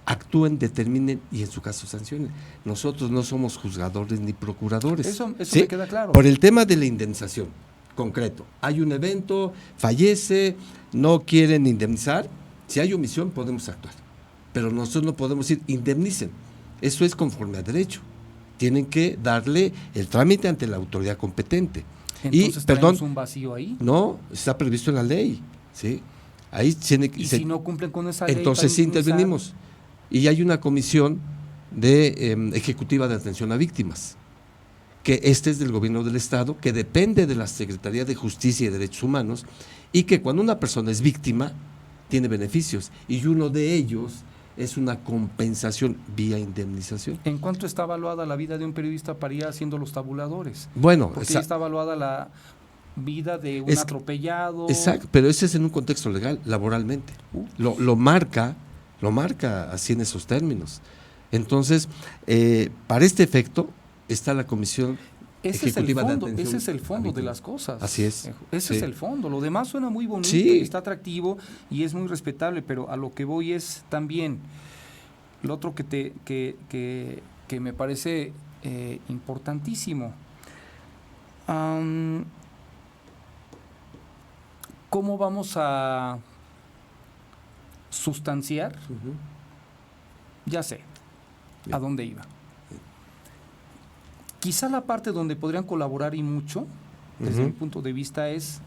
actúen, determinen y en su caso sancionen. Nosotros no somos juzgadores ni procuradores. Eso ¿sí? me queda claro. Por el tema de la indemnización, concreto. Hay un evento, fallece, no quieren indemnizar. Si hay omisión, podemos actuar. Pero nosotros no podemos decir indemnicen. Eso es conforme a derecho. Tienen que darle el trámite ante la autoridad competente. Entonces tenemos un vacío ahí. No, está previsto en la ley. ¿sí? Ahí tiene que, y si no cumplen con esa ley, entonces sí intervenimos. Y hay una comisión de ejecutiva de atención a víctimas, que es del gobierno del estado, que depende de la Secretaría de Justicia y Derechos Humanos, y que cuando una persona es víctima, tiene beneficios, y uno de ellos es una compensación vía indemnización. ¿En cuánto está evaluada la vida de un periodista para ir haciendo los tabuladores? Bueno, porque ya está evaluada la vida de un atropellado. Exacto, pero ese es en un contexto legal, laboralmente. Lo marca así en esos términos. Entonces, para este efecto está la Comisión Ejecutiva de Atención. Ese es el fondo de las cosas. Así es. Ese es el fondo. Lo demás suena muy bonito y está atractivo y es muy respetable, pero a lo que voy es también lo otro que me parece importantísimo. ¿Cómo vamos a sustanciar? Ya sé a dónde iba. Quizá la parte donde podrían colaborar y mucho desde mi punto de vista, es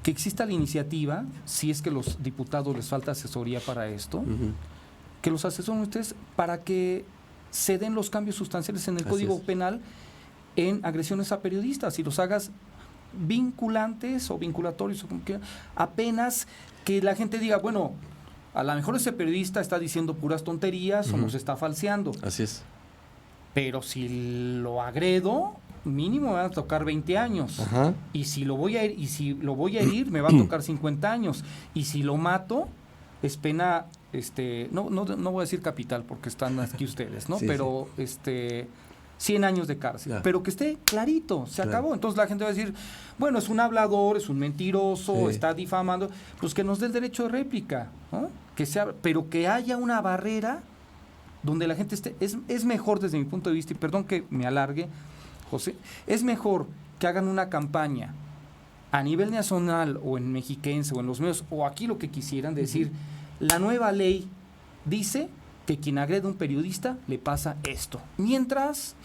que exista la iniciativa, si es que los diputados les falta asesoría para esto, que los asesoren ustedes para que se den los cambios sustanciales en el Código Penal en agresiones a periodistas y los hagas vinculantes o vinculatorios, o como quieran, apenas que la gente diga, bueno, a lo mejor ese periodista está diciendo puras tonterías o nos está falseando. Así es. Pero si lo agredo, mínimo me van a tocar 20 años. Ajá. Y si lo voy a herir, me va a tocar 50 años. Y si lo mato, es pena, no voy a decir capital porque están aquí ustedes, ¿no? Sí, pero 100 años de cárcel. Ya. Pero que esté clarito, se acabó. Entonces la gente va a decir, bueno, es un hablador, es un mentiroso, está difamando, pues que nos dé el derecho de réplica, ¿no? Pero que haya una barrera donde la gente esté. Es mejor desde mi punto de vista, y perdón que me alargue, José, es mejor que hagan una campaña a nivel nacional o en Mexiquense o en los medios o aquí lo que quisieran decir, la nueva ley dice que quien agrede a un periodista le pasa esto. Mientras,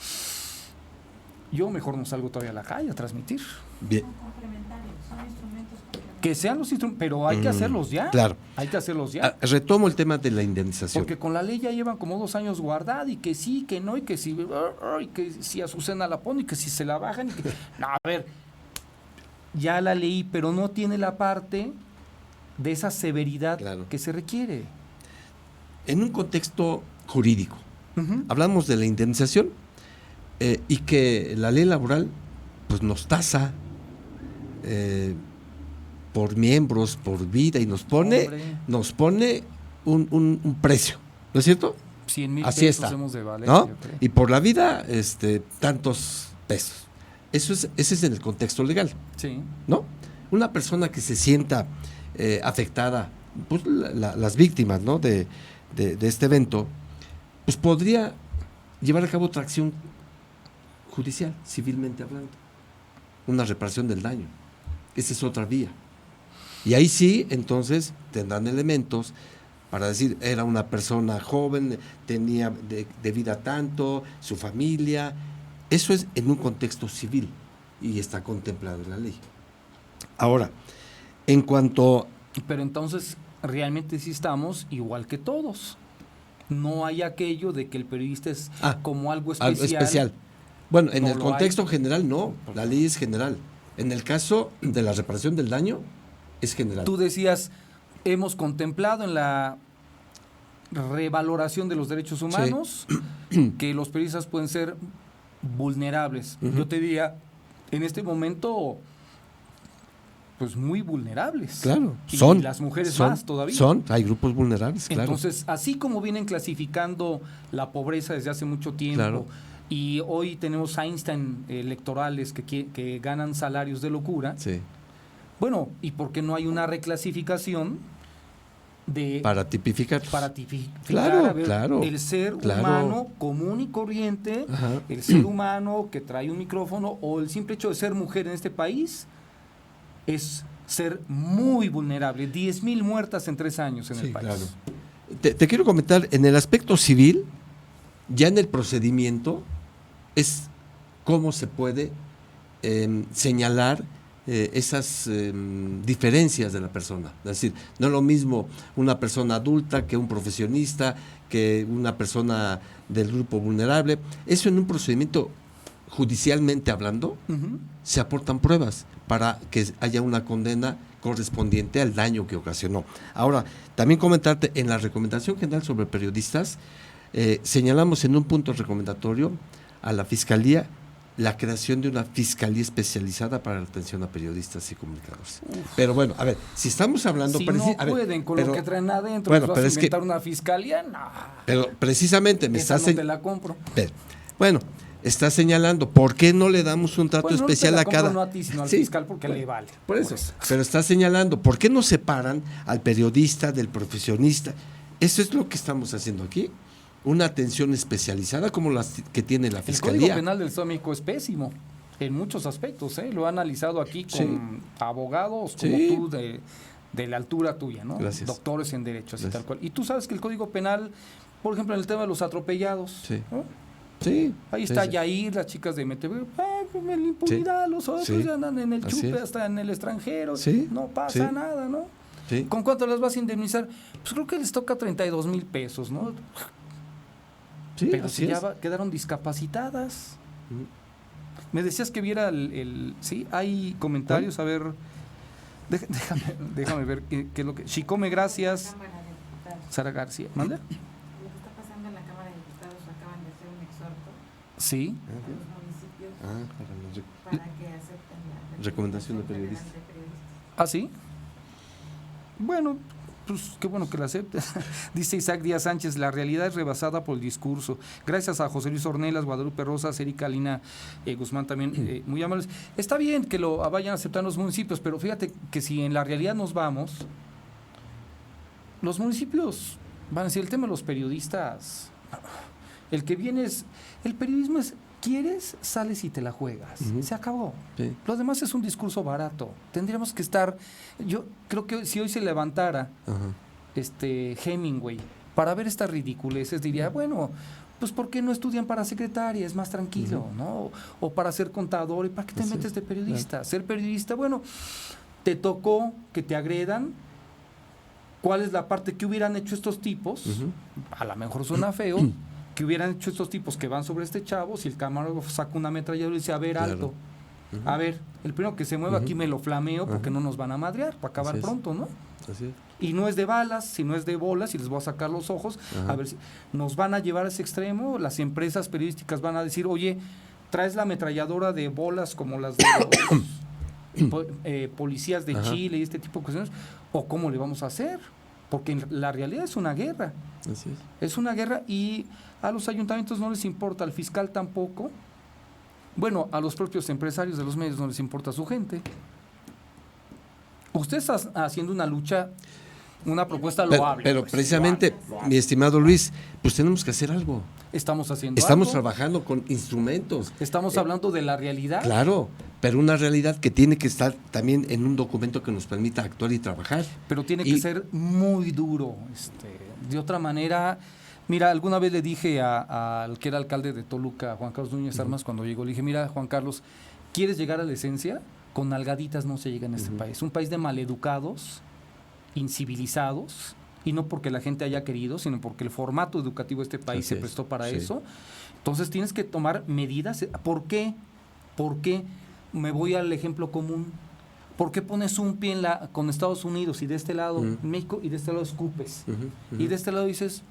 yo mejor no salgo todavía a la calle a transmitir. Bien. Son complementarios, son instrumentos complementarios. Que sean los instrumentos, pero hay que hacerlos ya. Claro. Hay que hacerlos ya. Retomo el tema de la indemnización. Porque con la ley ya llevan como 2 años guardada y que sí, que no, y que si Azucena la pone y que si se la bajan. Y que, no, a ver, ya la leí, pero no tiene la parte de esa severidad que se requiere. En un contexto jurídico, hablamos de la indemnización y que la ley laboral pues nos tasa por miembros, por vida y nos pone un precio, ¿no es cierto? 100,000 Así pesos está, hemos de valer, ¿no? yo creo. Y por la vida tantos pesos. Ese es en el contexto legal, Sí. ¿no? Una persona que se sienta afectada, pues las víctimas, ¿no? de este evento, pues podría llevar a cabo otra acción judicial, civilmente hablando, una reparación del daño. Esa es otra vía. Y ahí sí, entonces, tendrán elementos para decir, era una persona joven, tenía de vida tanto, su familia. Eso es en un contexto civil y está contemplado en la ley. Ahora, en cuanto... Pero entonces, realmente sí estamos igual que todos. No hay aquello de que el periodista es como algo especial. Algo especial. Bueno, en No el lo contexto hay. general no, la ley es general. En el caso de la reparación del daño, es general. Tú decías, hemos contemplado en la revaloración de los derechos humanos que los periodistas pueden ser vulnerables. Yo te diría, en este momento, pues muy vulnerables. Claro, y son. las mujeres son, más todavía. Hay grupos vulnerables, claro. Entonces, así como vienen clasificando la pobreza desde hace mucho tiempo, Claro. y hoy tenemos Einstein electorales que ganan salarios de locura, Sí. bueno, ¿y por qué no hay una reclasificación Para tipificar. para tipificar Claro, a ver, claro, el ser claro. humano común y corriente, Ajá. el ser humano que trae un micrófono, o el simple hecho de ser mujer en este país es ser muy vulnerable? 10,000 muertas en 3 años en Sí, el país. claro. Te quiero comentar, en el aspecto civil, ya en el procedimiento, es cómo se puede señalar esas diferencias de la persona. Es decir, no es lo mismo una persona adulta que un profesionista, que una persona del grupo vulnerable. Eso en un procedimiento judicialmente hablando, se aportan pruebas para que haya una condena correspondiente al daño que ocasionó. Ahora, también comentarte, en la recomendación general sobre periodistas, señalamos en un punto recomendatorio a la Fiscalía la creación de una fiscalía especializada para la atención a periodistas y comunicadores. Pero bueno, a ver, si estamos hablando... Si no pueden con lo que traen adentro, bueno, pues pero vas a es que- inventar una fiscalía, no. Pero precisamente me Esa estás... no te la compro. Bueno, está señalando, ¿por qué no le damos un trato Bueno, especial no te la a compro cada... no a ti, sino al Sí, fiscal, porque bueno, le vale. Por eso, Pues. pero está señalando, ¿por qué no separan al periodista del profesionista? Eso es lo que estamos haciendo aquí. Una atención especializada como las que tiene la El Fiscalía. Código Penal del Estado de México es pésimo en muchos aspectos, ¿eh? Lo he analizado aquí con Sí. abogados como Sí. tú de la altura tuya, ¿no? Gracias. Doctores en Derecho, así Gracias. tal cual. Y tú sabes que el Código Penal, por ejemplo, en el tema de los atropellados, Sí. ¿no? Sí. Ahí sí, está sí. Yair, las chicas de MTV, en la impunidad, los otros Sí. ya andan en el Así chupe, es. hasta en el extranjero, Sí. no pasa Sí. nada, ¿no? Sí. ¿Con cuánto las vas a indemnizar? Pues creo que les toca 32,000 pesos, ¿no? Sí, Pero así si ya es. quedaron discapacitadas. Ujú. Me decías que viera sí, hay comentarios, a ver, déjame ver qué es lo que... Chicome, gracias. Cámara de Diputados. Sara García, ¿manda? Lo que está pasando en la Cámara de Diputados, acaban de hacer un exhorto Sí. a los municipios Para la para que acepten la Recomendación de Federal periodistas. Periodistas. ¿Ah, sí? Bueno, pues qué bueno que la aceptes. Dice Isaac Díaz Sánchez, la realidad es rebasada por el discurso. Gracias a José Luis Ornelas, Guadalupe Rosas, Erika Lina Guzmán también, muy amables. Está bien que lo vayan a aceptar los municipios, pero fíjate que si en la realidad nos vamos, los municipios van a decir el tema de los periodistas. El que viene es, el periodismo es, quieres, sales y te la juegas. Ujú. Se acabó. Sí. Lo demás es un discurso barato. Tendríamos que estar, yo creo que si hoy se levantara Ajá. Hemingway para ver estas ridiculeces, diría, bueno, pues ¿por qué no estudian para secretaria? Es más tranquilo, ¿no? O para ser contador, ¿y para qué te Sí, metes de periodista? Ser periodista, bueno, te tocó que te agredan. ¿Cuál es la parte que hubieran hecho estos tipos? Ujú. A lo mejor suena feo, que hubieran hecho estos tipos que van sobre este chavo, si el camarógrafo saca una ametralladora y dice, a ver, Claro. alto. Ujú. A ver, el primero que se mueva Ujú. aquí me lo flameo porque Ajá. no nos van a madrear, para acabar Así es. pronto, ¿no? Así es. Y no es de balas, sino es de bolas y les voy a sacar los ojos. Ajá. A ver si nos van a llevar a ese extremo. Las empresas periodísticas van a decir, oye, traes la ametralladora de bolas como las de los policías de Ajá. Chile y este tipo de cuestiones. ¿O cómo le vamos a hacer? Porque la realidad es una guerra. Así es. Es una guerra y a los ayuntamientos no les importa, al fiscal tampoco. Bueno, a los propios empresarios de los medios no les importa su gente. Usted está haciendo una lucha, una propuesta loable. Pero pues, precisamente, mi estimado Luis, pues tenemos que hacer algo. loable. Estamos haciendo Estamos algo. trabajando con instrumentos. Estamos hablando de la realidad. Claro, pero una realidad que tiene que estar también en un documento que nos permita actuar y trabajar. Pero tiene Y- que ser muy duro. De otra manera, mira, alguna vez le dije al que era alcalde de Toluca, Juan Carlos Núñez Armas, cuando llegó, le dije, mira, Juan Carlos, ¿quieres llegar a la esencia? Con nalgaditas no se llega en este país. Un país de maleducados, incivilizados, y no porque la gente haya querido, sino porque el formato educativo de este país Así se es, prestó para sí. eso. Entonces tienes que tomar medidas. ¿Por qué? ¿Por qué? Me voy al ejemplo común. ¿Por qué pones un pie con Estados Unidos y de este lado México y de este lado escupes? Ujú, ujú. Y de este lado dices,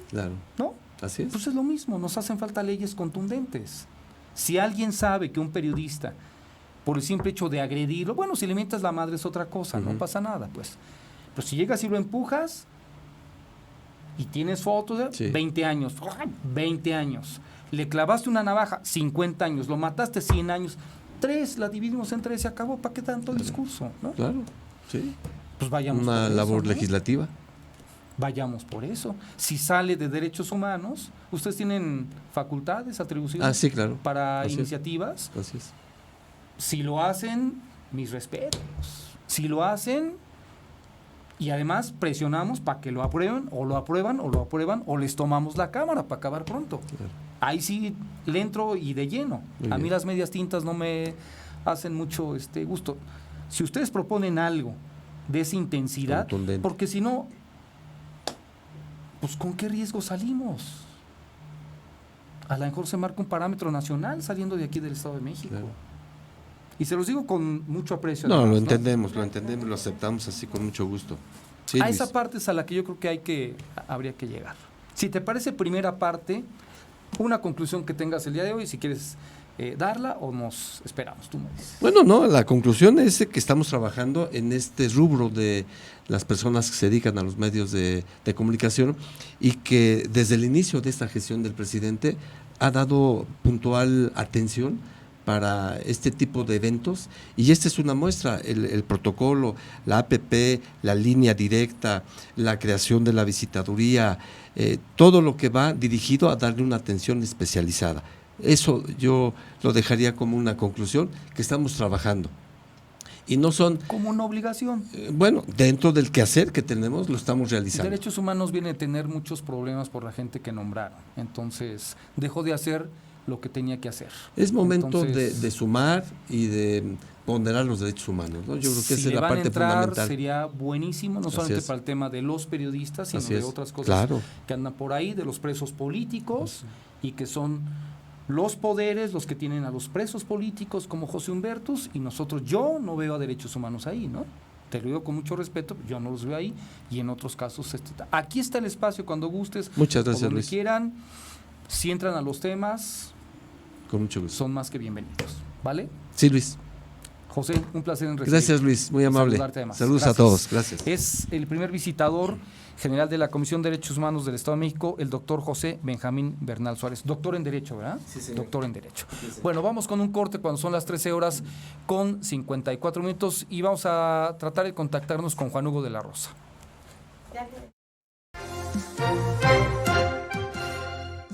Claro, no, así es. pues es lo mismo, nos hacen falta leyes contundentes. Si alguien sabe que un periodista, por el simple hecho de agredirlo, bueno, si le mientas la madre es otra cosa, no Ujú. pasa nada, pues. Pero si llegas y lo empujas y tienes fotos, Sí. 20 años, 20 años. Le clavaste una navaja, 50 años, lo mataste 100 años, 3, la dividimos en 3, se acabó, ¿para qué tanto discurso? ¿No? Claro, sí. Pues vayamos Una por labor eso, ¿no? legislativa. Vayamos por eso. Si sale de derechos humanos, ustedes tienen facultades, atribuciones Sí, claro. para Así es. iniciativas. Así es. Si lo hacen, mis respetos. Si lo hacen y además presionamos para que lo aprueben o lo aprueban o lo aprueban o les tomamos la cámara para acabar pronto. Claro. Ahí sí le entro y de lleno. Muy A mí bien. las medias tintas no me hacen mucho gusto. Si ustedes proponen algo de esa intensidad, Contundente. porque si no, pues ¿con qué riesgo salimos? A lo mejor se marca un parámetro nacional saliendo de aquí del Estado de México. Claro. Y se los digo con mucho aprecio. No, además, lo entendemos, lo aceptamos así con mucho gusto. Sí, A Luis. esa parte es a la que yo creo que habría que llegar. Si te parece primera parte, una conclusión que tengas el día de hoy, si quieres darla o nos esperamos, tú me dices. Bueno, no, la conclusión es que estamos trabajando en este rubro de las personas que se dedican a los medios de comunicación y que desde el inicio de esta gestión del presidente ha dado puntual atención para este tipo de eventos y esta es una muestra, el protocolo, la APP, la línea directa, la creación de la visitaduría, todo lo que va dirigido a darle una atención especializada. Eso yo lo dejaría como una conclusión que estamos trabajando. Y no son, Como una obligación. bueno, dentro del quehacer que tenemos, lo estamos realizando. Derechos humanos viene a tener muchos problemas por la gente que nombraron. Entonces, dejó de hacer lo que tenía que hacer. Es momento Entonces, de sumar y de ponderar los derechos humanos, ¿no? Yo creo que si esa le es la van a parte entrar, fundamental. sería buenísimo, no Así solamente es. para el tema de los periodistas, sino Así de es. otras cosas Claro. que andan por ahí, de los presos políticos, y que son los poderes los que tienen a los presos políticos como José Humbertus, y nosotros, yo no veo a derechos humanos ahí, ¿no? Te lo digo con mucho respeto, yo no los veo ahí, y en otros casos, aquí está el espacio cuando gustes, Muchas o gracias, donde Luis. quieran, si entran a los temas, Con mucho gusto. son más que bienvenidos, ¿vale? Sí, Luis. José, un placer en recibirte. Gracias, Luis. Muy amable. Saludarte además. Saludos Gracias. a todos. Gracias. Es el primer visitador general de la Comisión de Derechos Humanos del Estado de México, el doctor José Benjamín Bernal Suárez. Doctor en Derecho, ¿verdad? Sí, señor. Doctor en Derecho. Bueno, vamos con un corte cuando son las 13 horas con 54 minutos y vamos a tratar de contactarnos con Juan Hugo de la Rosa.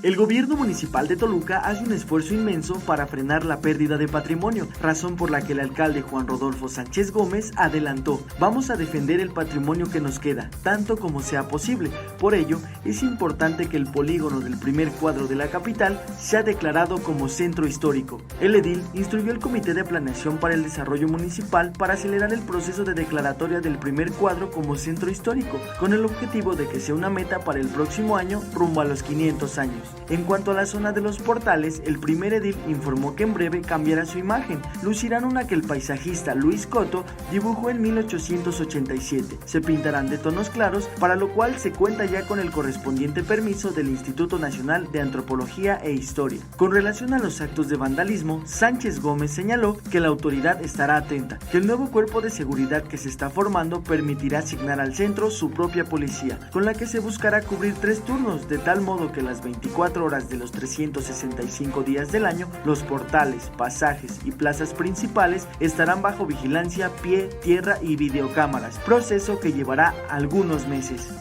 El gobierno municipal de Toluca hace un esfuerzo inmenso para frenar la pérdida de patrimonio, razón por la que el alcalde Juan Rodolfo Sánchez Gómez adelantó: vamos a defender el patrimonio que nos queda, tanto como sea posible. Por ello, es importante que el polígono del primer cuadro de la capital sea declarado como centro histórico. El edil instruyó al Comité de Planeación para el Desarrollo Municipal para acelerar el proceso de declaratoria del primer cuadro como centro histórico, con el objetivo de que sea una meta para el próximo año rumbo a los 500 años. En cuanto a la zona de los portales, el primer edil informó que en breve cambiará su imagen. Lucirán una que el paisajista Luis Coto dibujó en 1887. Se pintarán de tonos claros, para lo cual se cuenta ya con el correspondiente permiso del Instituto Nacional de Antropología e Historia. Con relación a los actos de vandalismo, Sánchez Gómez señaló que la autoridad estará atenta, que el nuevo cuerpo de seguridad que se está formando permitirá asignar al centro su propia policía, con la que se buscará cubrir 3 turnos, de tal modo que las 24 horas de los 365 días del año, los portales, pasajes y plazas principales estarán bajo vigilancia, pie, tierra y videocámaras, proceso que llevará algunos meses.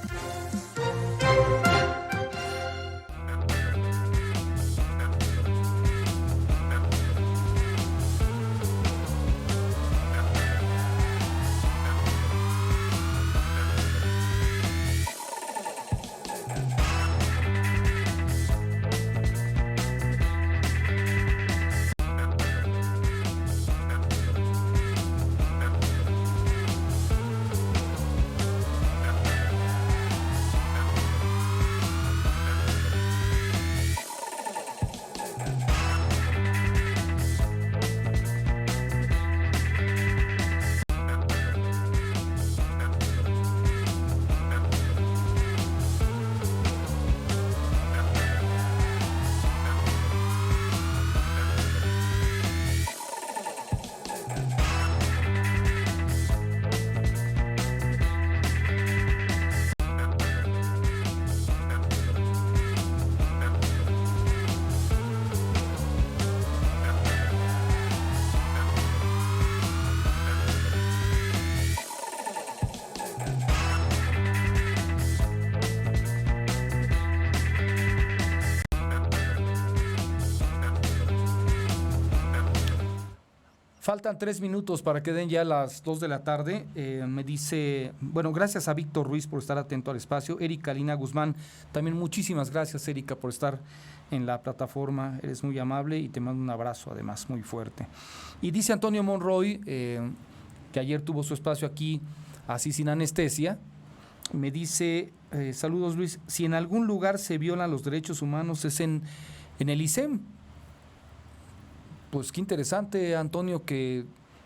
Faltan 3 minutos para que den ya las 2 de la tarde. Me dice, bueno, gracias a Víctor Ruiz por estar atento al espacio. Erika Lina Guzmán, también muchísimas gracias, Erika, por estar en la plataforma. Eres muy amable y te mando un abrazo, además, muy fuerte. Y dice Antonio Monroy, que ayer tuvo su espacio aquí, así sin anestesia. Me dice, saludos Luis, si en algún lugar se violan los derechos humanos es en el ISEM. Pues qué interesante, Antonio, que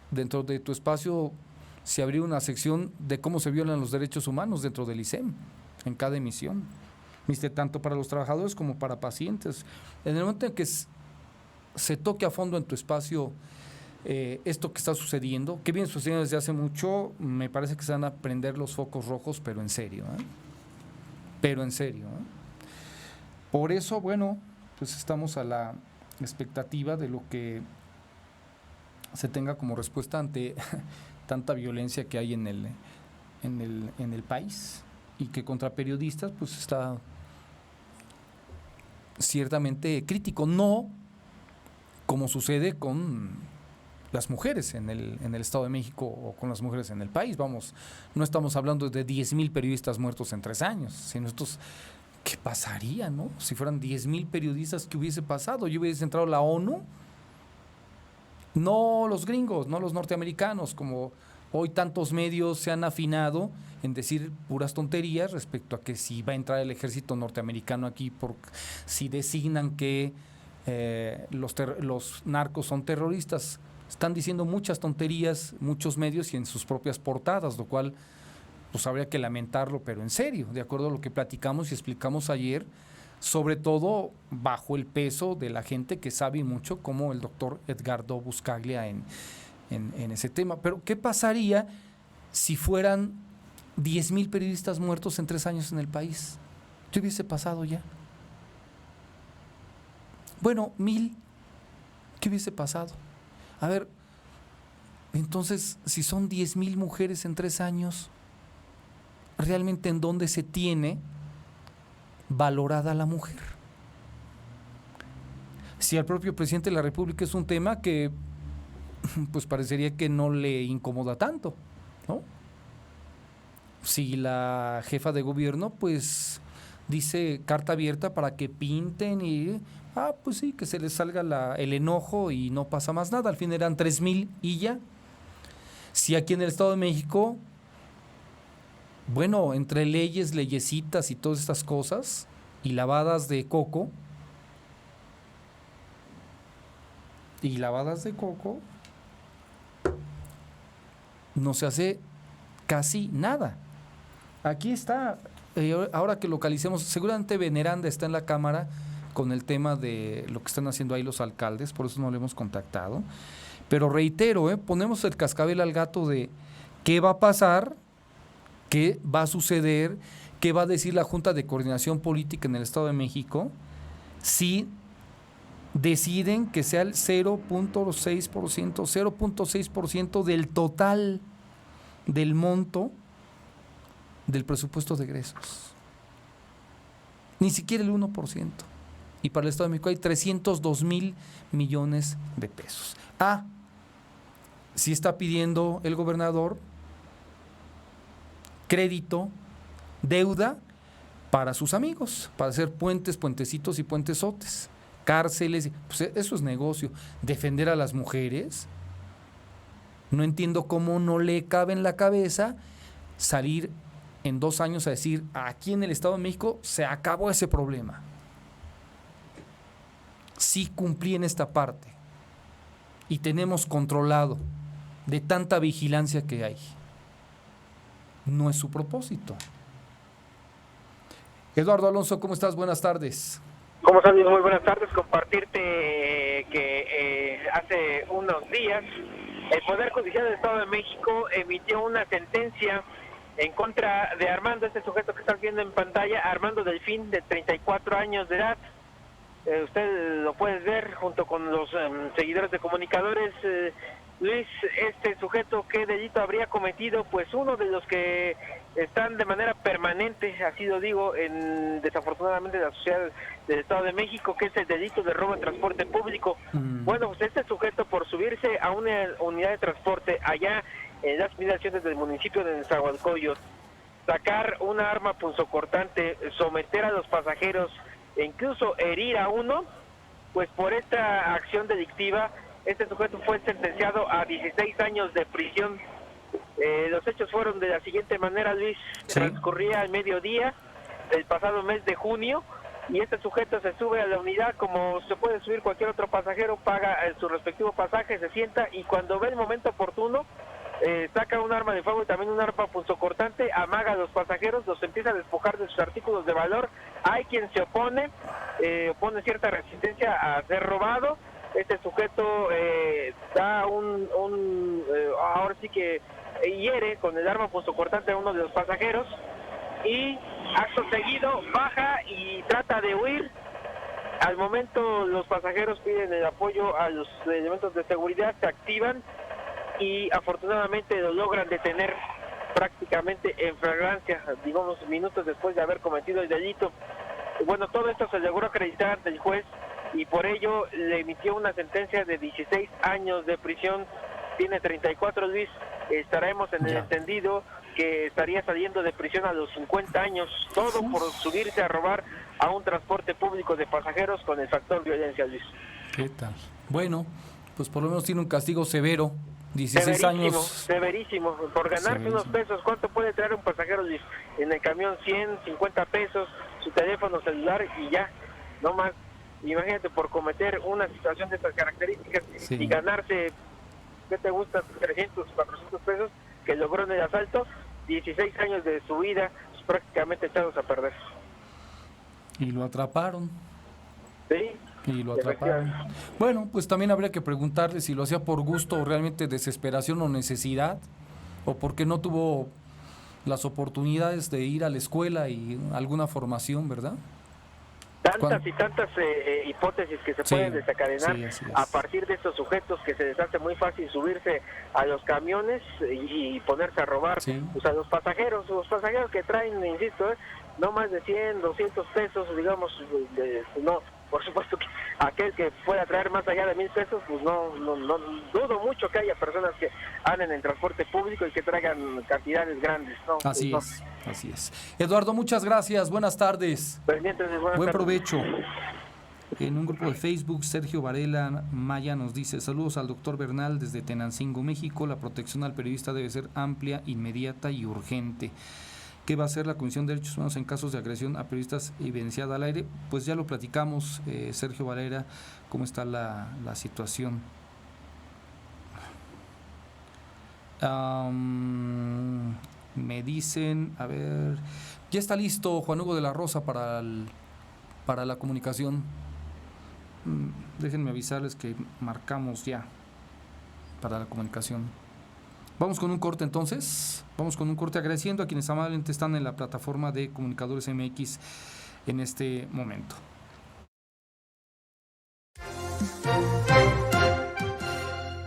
dentro de tu espacio se abrió una sección de cómo se violan los derechos humanos dentro del ISEM, en cada emisión. Viste, tanto para los trabajadores como para pacientes. En el momento en que se toque a fondo en tu espacio esto que está sucediendo, que viene sucediendo desde hace mucho, me parece que se van a prender los focos rojos, pero en serio, ¿eh? Pero en serio, ¿eh? Por eso, bueno, pues estamos a la expectativa de lo que se tenga como respuesta ante tanta violencia que hay en el país, y que contra periodistas pues está ciertamente crítico, no como sucede con las mujeres en el Estado de México o con las mujeres en el país. Vamos, no estamos hablando de 10,000 periodistas muertos en 3 años, sino estos, ¿qué pasaría, no? Si fueran 10,000 periodistas, ¿qué hubiese pasado? ¿Yo hubiese entrado a la ONU? No los gringos, no los norteamericanos, como hoy tantos medios se han afinado en decir puras tonterías respecto a que si va a entrar el ejército norteamericano aquí, si designan que los narcos son terroristas. Están diciendo muchas tonterías, muchos medios y en sus propias portadas, lo cual pues habría que lamentarlo, pero en serio, de acuerdo a lo que platicamos y explicamos ayer, sobre todo bajo el peso de la gente que sabe mucho, como el doctor Edgardo Buscaglia en ese tema. Pero ¿qué pasaría si fueran 10,000 periodistas muertos en 3 años en el país? ¿Qué hubiese pasado ya? Bueno, 1,000. ¿Qué hubiese pasado? A ver, entonces, si son 10,000 mujeres en 3 años, ¿realmente en dónde se tiene valorada la mujer? Si al propio presidente de la República es un tema que pues parecería que no le incomoda tanto, ¿no? Si la jefa de gobierno pues dice carta abierta para que pinten y pues sí, que se les salga el enojo y no pasa más nada. Al fin eran 3,000 y ya. Si aquí en el Estado de México, bueno, entre leyesitas y todas estas cosas y lavadas de coco, no se hace casi nada. Aquí está, ahora que localicemos, seguramente Veneranda está en la cámara con el tema de lo que están haciendo ahí los alcaldes, por eso no lo hemos contactado. Pero reitero, ponemos el cascabel al gato de qué va a pasar, qué va a suceder, qué va a decir la Junta de Coordinación Política en el Estado de México si deciden que sea el 0.6% del total del monto del presupuesto de egresos. Ni siquiera el 1%. Y para el Estado de México hay 302,000 millones de pesos. Sí está pidiendo el gobernador crédito, deuda para sus amigos, para hacer puentes, puentecitos y puentesotes, cárceles, pues eso es negocio. Defender a las mujeres, no entiendo cómo no le cabe en la cabeza salir en 2 años a decir, aquí en el Estado de México se acabó ese problema. Sí cumplí en esta parte y tenemos controlado de tanta vigilancia que hay. No es su propósito. Eduardo Alonso, ¿cómo estás? Buenas tardes. ¿Cómo estás? Muy buenas tardes. Compartirte que hace unos días el Poder Judicial del Estado de México emitió una sentencia en contra de Armando, este sujeto que estás viendo en pantalla, Armando Delfín, de 34 años de edad. Usted lo puede ver junto con los seguidores de Comunicadores. Luis, este sujeto, ¿qué delito habría cometido? Pues uno de los que están de manera permanente, así lo digo, desafortunadamente en la sociedad del Estado de México, que es el delito de robo en transporte público. Bueno, pues este sujeto, por subirse a una unidad de transporte allá en las inmediaciones del municipio de Nezahualcóyotl, sacar una arma punzocortante, someter a los pasajeros e incluso herir a uno, pues por esta acción delictiva, este sujeto fue sentenciado a 16 años de prisión. Los hechos fueron de la siguiente manera, Luis. Sí. Transcurría al mediodía del pasado mes de junio y este sujeto se sube a la unidad como se puede subir cualquier otro pasajero, paga su respectivo pasaje, se sienta y cuando ve el momento oportuno, saca un arma de fuego y también un arma punzocortante, amaga a los pasajeros, los empieza a despojar de sus artículos de valor. Hay quien se opone pone cierta resistencia a ser robado. Este sujeto da ahora sí que hiere con el arma punzocortante a uno de los pasajeros y acto seguido baja y trata de huir. Al momento los pasajeros piden el apoyo a los elementos de seguridad, se activan y afortunadamente lo logran detener prácticamente en flagrancia, digamos minutos después de haber cometido el delito. Bueno, todo esto se logró acreditar ante el juez y por ello le emitió una sentencia de 16 años de prisión tiene 34, Luis, estaremos en el Ya. entendido que estaría saliendo de prisión a los 50 años, todo por subirse a robar a un transporte público de pasajeros con el factor violencia, Luis. ¿Qué tal? Bueno, pues por lo menos tiene un castigo severo, 16 años. Severísimo, por ganarse unos Severísimo. pesos. ¿Cuánto puede traer un pasajero, Luis? En el camión 100, 50 pesos, su teléfono celular y ya, no más. Imagínate, por cometer una situación de estas características Sí. y ganarse, ¿qué te gusta? 300, 400 pesos que logró en el asalto, 16 años de su vida pues, prácticamente echados a perder. Y lo atraparon. ¿Sí? Y lo atraparon. Bueno, pues también habría que preguntarle si lo hacía por gusto o realmente desesperación o necesidad, o porque no tuvo las oportunidades de ir a la escuela y alguna formación, ¿verdad? Tantas y tantas hipótesis que se Sí, pueden desencadenar sí, así es. a partir de estos sujetos que se les hace muy fácil subirse a los camiones y ponerse a robar Sí. pues, a los pasajeros que traen, insisto, no más de 100, 200 pesos, digamos, no, por supuesto que aquel que pueda traer más allá de 1,000 pesos, pues no dudo mucho que haya personas que anden en transporte público y que traigan cantidades grandes, ¿no? Así Pues, es, así es. Eduardo, muchas gracias, buenas tardes. pendientes de buenas Buen tardes. provecho. En un grupo de Facebook, Sergio Varela Maya nos dice: saludos al doctor Bernal desde Tenancingo, México. La protección al periodista debe ser amplia, inmediata y urgente. ¿Qué va a hacer la Comisión de Derechos Humanos en casos de agresión a periodistas evidenciada al aire? Pues ya lo platicamos, Sergio Varela, cómo está la situación. Me dicen, a ver, ya está listo Juan Hugo de la Rosa para la comunicación. Déjenme avisarles que marcamos ya para la comunicación. Vamos con un corte entonces. Vamos con un corte agradeciendo a quienes amablemente están en la plataforma de Comunicadores MX en este momento.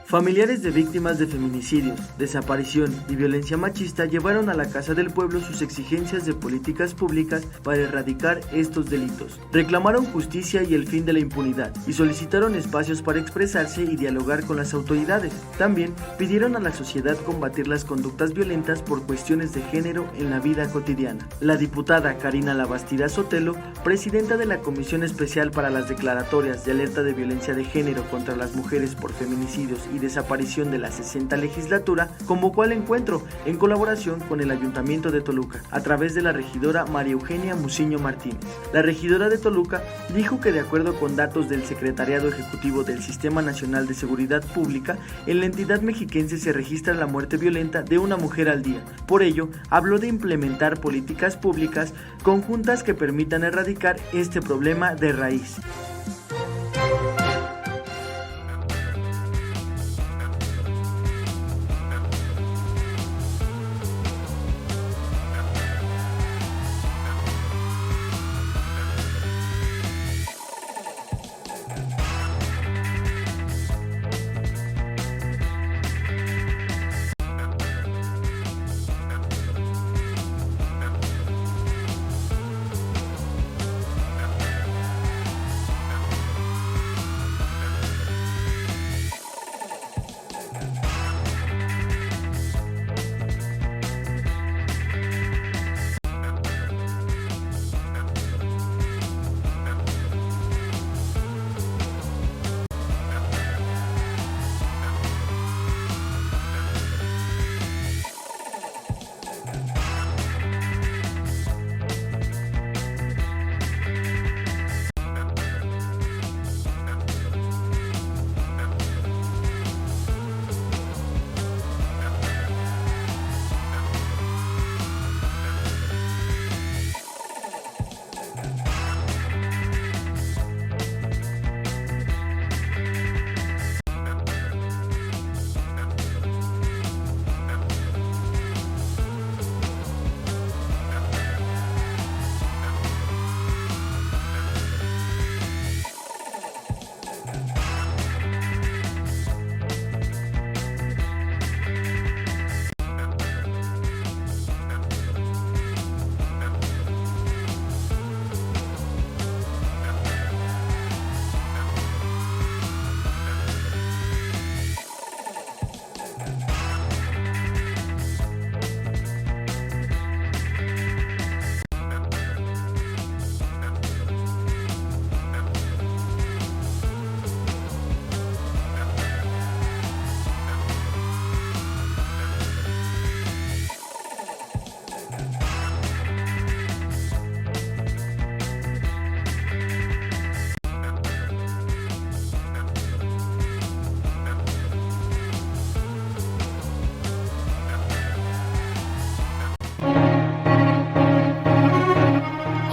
Familiares de víctimas de feminicidios, desaparición y violencia machista llevaron a la Casa del Pueblo sus exigencias de políticas públicas para erradicar estos delitos. Reclamaron justicia y el fin de la impunidad y solicitaron espacios para expresarse y dialogar con las autoridades. También pidieron a la sociedad combatir las conductas violentas por cuestiones de género en la vida cotidiana. La diputada Karina Labastida Sotelo, presidenta de la Comisión Especial para las Declaratorias de Alerta de Violencia de Género contra las Mujeres por Feminicidios y Desaparición de la 60ª legislatura, convocó al encuentro en colaboración con el Ayuntamiento de Toluca, a través de la regidora María Eugenia Muciño Martínez. La regidora de Toluca dijo que de acuerdo con datos del Secretariado Ejecutivo del Sistema Nacional de Seguridad Pública, en la entidad mexiquense se registra la muerte violenta de una mujer al día. Por ello, habló de implementar políticas públicas conjuntas que permitan erradicar este problema de raíz.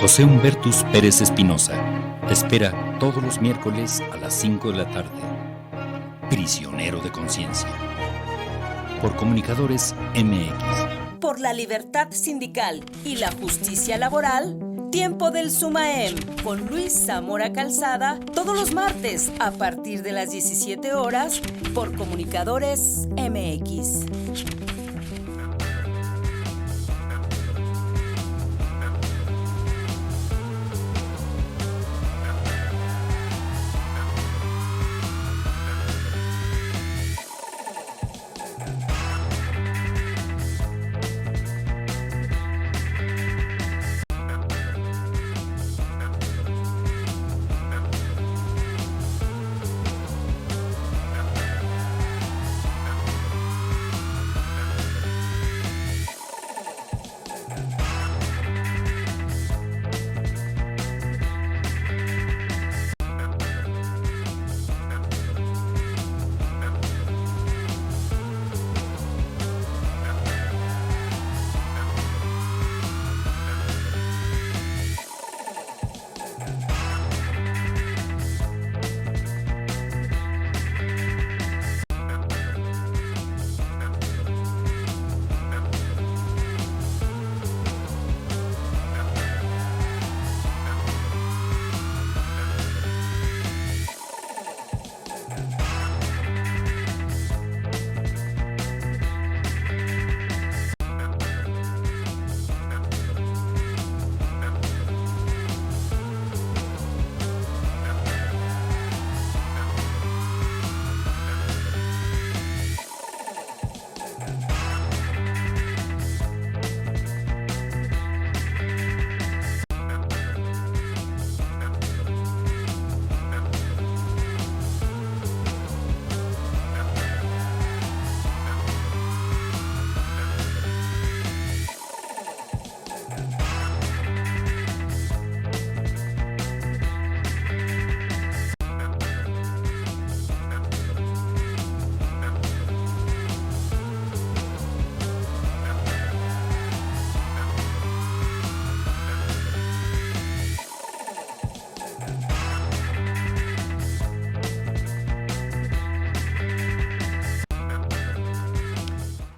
José Humbertus Pérez Espinosa te espera todos los miércoles a las 5 de la tarde. Prisionero de conciencia. Por Comunicadores MX. Por la libertad sindical y la justicia laboral, Tiempo del SUMAEM con Luis Zamora Calzada, todos los martes a partir de las 17 horas por Comunicadores MX.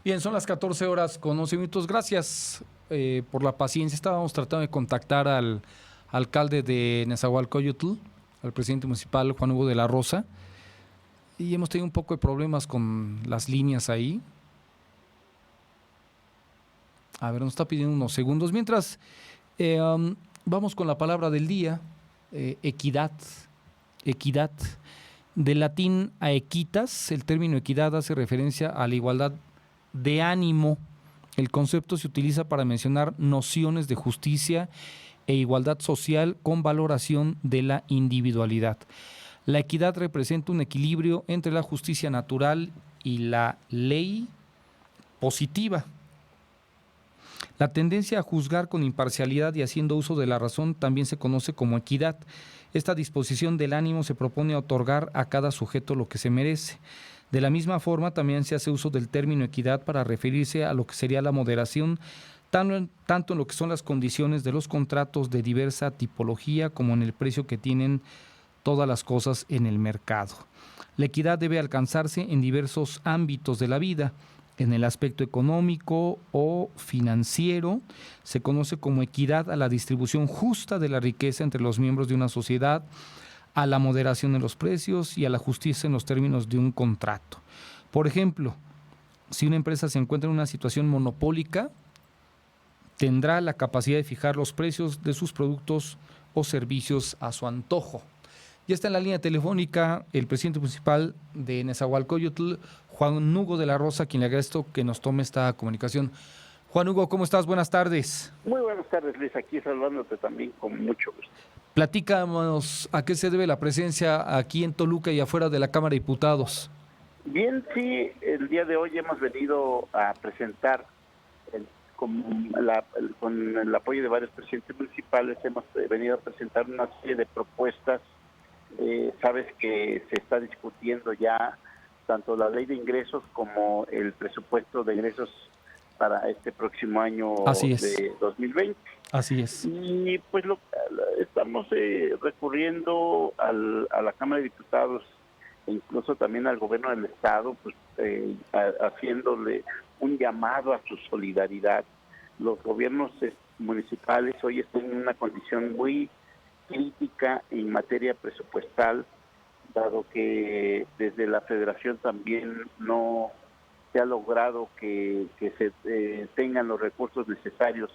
Bien, son las 14 horas con 11 minutos. Gracias por la paciencia. Estábamos tratando de contactar al alcalde de Nezahualcóyotl, al presidente municipal Juan Hugo de la Rosa, y hemos tenido un poco de problemas con las líneas ahí. A ver, nos está pidiendo unos segundos. Mientras, vamos con la palabra del día, equidad. Equidad. Del latín a equitas, el término equidad hace referencia a la igualdad de ánimo. El concepto se utiliza para mencionar nociones de justicia e igualdad social con valoración de la individualidad. La equidad representa un equilibrio entre la justicia natural y la ley positiva. La tendencia a juzgar con imparcialidad y haciendo uso de la razón también se conoce como equidad. Esta disposición del ánimo se propone otorgar a cada sujeto lo que se merece. De la misma forma, también se hace uso del término equidad para referirse a lo que sería la moderación, tanto en lo que son las condiciones de los contratos de diversa tipología como en el precio que tienen todas las cosas en el mercado. La equidad debe alcanzarse en diversos ámbitos de la vida. En el aspecto económico o financiero se conoce como equidad a la distribución justa de la riqueza entre los miembros de una sociedad, a la moderación en los precios y a la justicia en los términos de un contrato. Por ejemplo, si una empresa se encuentra en una situación monopólica, tendrá la capacidad de fijar los precios de sus productos o servicios a su antojo. Ya está en la línea telefónica el presidente municipal de Nezahualcóyotl, Juan Hugo de la Rosa, quien le agradezco que nos tome esta comunicación. Juan Hugo, ¿cómo estás? Buenas tardes. Muy buenas tardes, Luis. Aquí saludándote también con mucho gusto. Platícanos a qué se debe la presencia aquí en Toluca y afuera de la Cámara de Diputados. Bien, sí, el día de hoy hemos venido a presentar, con el apoyo de varios presidentes municipales, hemos venido a presentar una serie de propuestas. Sabes que se está discutiendo ya tanto la ley de ingresos como el presupuesto de ingresos para este próximo año de 2020. Así es. Y pues estamos recurriendo a la Cámara de Diputados e incluso también al gobierno del estado, pues haciéndole un llamado a su solidaridad. Los gobiernos municipales hoy están en una condición muy crítica en materia presupuestal, dado que desde la federación también no se ha logrado que se tengan los recursos necesarios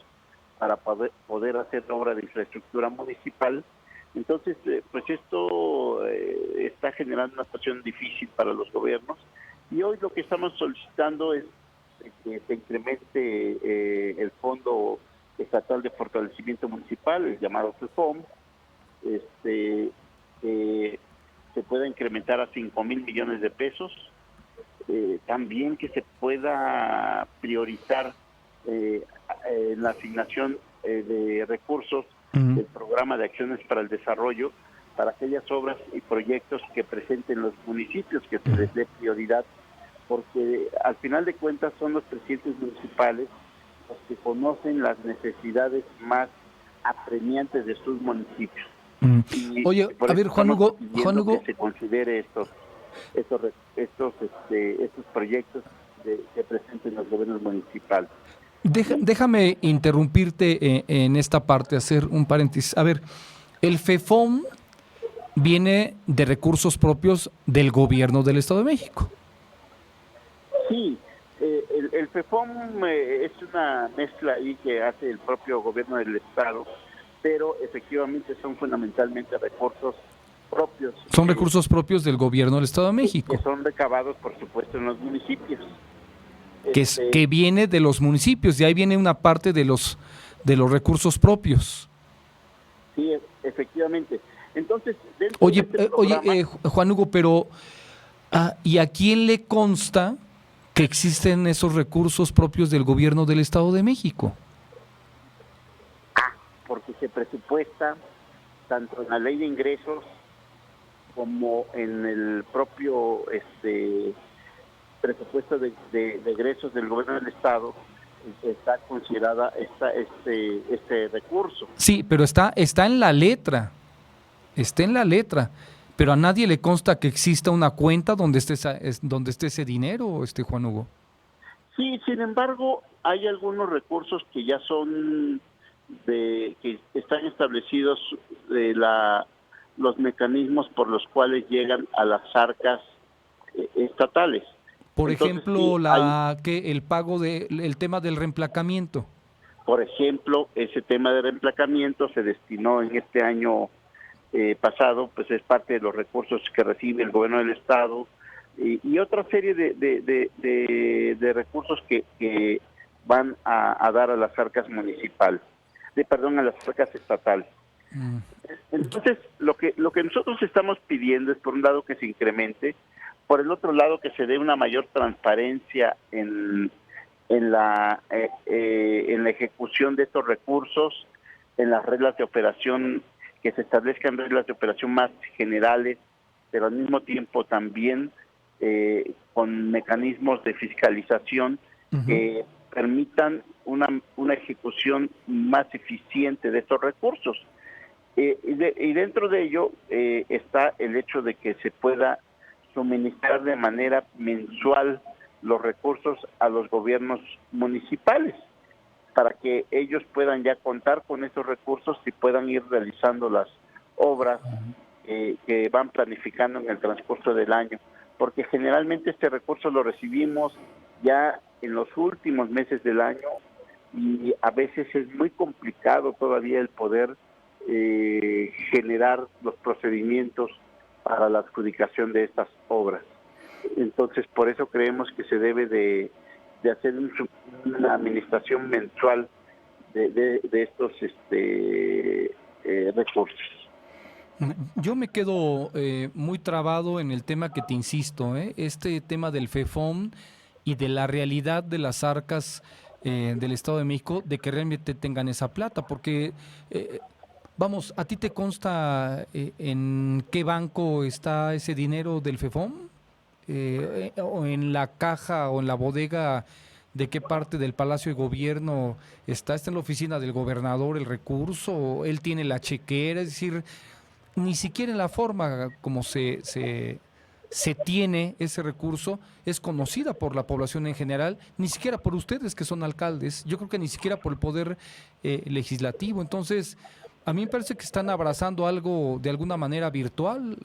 para poder hacer obra de infraestructura municipal. Entonces, pues esto está generando una situación difícil para los gobiernos, y hoy lo que estamos solicitando es que se incremente el Fondo Estatal de Fortalecimiento Municipal, el llamado FEFOM, que se pueda incrementar a 5,000 millones de pesos, también que se pueda priorizar la asignación de recursos del Programa de Acciones para el Desarrollo para aquellas obras y proyectos que presenten los municipios, que se les dé prioridad, porque al final de cuentas son los presidentes municipales los que conocen las necesidades más apremiantes de sus municipios. Oye, a ver, Juan Hugo, que se considere estos proyectos que presenten los gobiernos municipales. Déjame interrumpirte en esta parte, hacer un paréntesis. A ver, el FEFOM viene de recursos propios del gobierno del Estado de México. Sí, el FEFOM es una mezcla ahí que hace el propio gobierno del Estado, pero efectivamente son fundamentalmente recursos propios. Son recursos propios del gobierno del Estado de México. Que son recabados, por supuesto, en los municipios. Que viene de los municipios, de ahí viene una parte de los recursos propios. Sí, efectivamente. Entonces, oye, Juan Hugo, pero ¿y a quién le consta que existen esos recursos propios del gobierno del Estado de México? Porque se presupuesta tanto en la ley de ingresos como en el propio presupuesto de egresos del gobierno del Estado. Está considerada este recurso. Sí, pero está en la letra. Está en la letra. Pero a nadie le consta que exista una cuenta donde esté ese dinero, Juan Hugo. Sí, sin embargo, hay algunos recursos que ya son que están establecidos los mecanismos por los cuales llegan a las arcas estatales. Por Entonces, ejemplo, el pago el tema del reemplacamiento. Por ejemplo, ese tema de reemplacamiento se destinó en este año pasado, pues es parte de los recursos que recibe el gobierno del Estado, y otra serie de recursos que van a dar a las arcas municipales, a las arcas estatales. Entonces, lo que nosotros estamos pidiendo es, por un lado, que se incremente, por el otro lado, que se dé una mayor transparencia en la ejecución de estos recursos, en las reglas de operación, que se establezcan reglas de operación más generales, pero al mismo tiempo también con mecanismos de fiscalización que permitan una ejecución más eficiente de estos recursos. Y dentro de ello está el hecho de que se pueda suministrar de manera mensual los recursos a los gobiernos municipales, para que ellos puedan ya contar con esos recursos y puedan ir realizando las obras que van planificando en el transcurso del año, porque generalmente este recurso lo recibimos ya en los últimos meses del año, y a veces es muy complicado todavía el poder generar los procedimientos para la adjudicación de estas obras. Entonces, por eso creemos que se debe de hacer una administración mensual de estos recursos. Yo me quedo muy trabado en el tema que te insisto, este tema del FEFOM y de la realidad de las arcas del Estado de México, de que realmente tengan esa plata, porque vamos, ¿a ti te consta en qué banco está ese dinero del FEFOM? ¿O en la caja o en la bodega de qué parte del Palacio de Gobierno está en la oficina del gobernador el recurso, él tiene la chequera, es decir, ni siquiera en la forma como se tiene ese recurso es conocida por la población en general, ni siquiera por ustedes que son alcaldes, yo creo que ni siquiera por el poder legislativo. Entonces, a mí me parece que están abrazando algo de alguna manera virtual,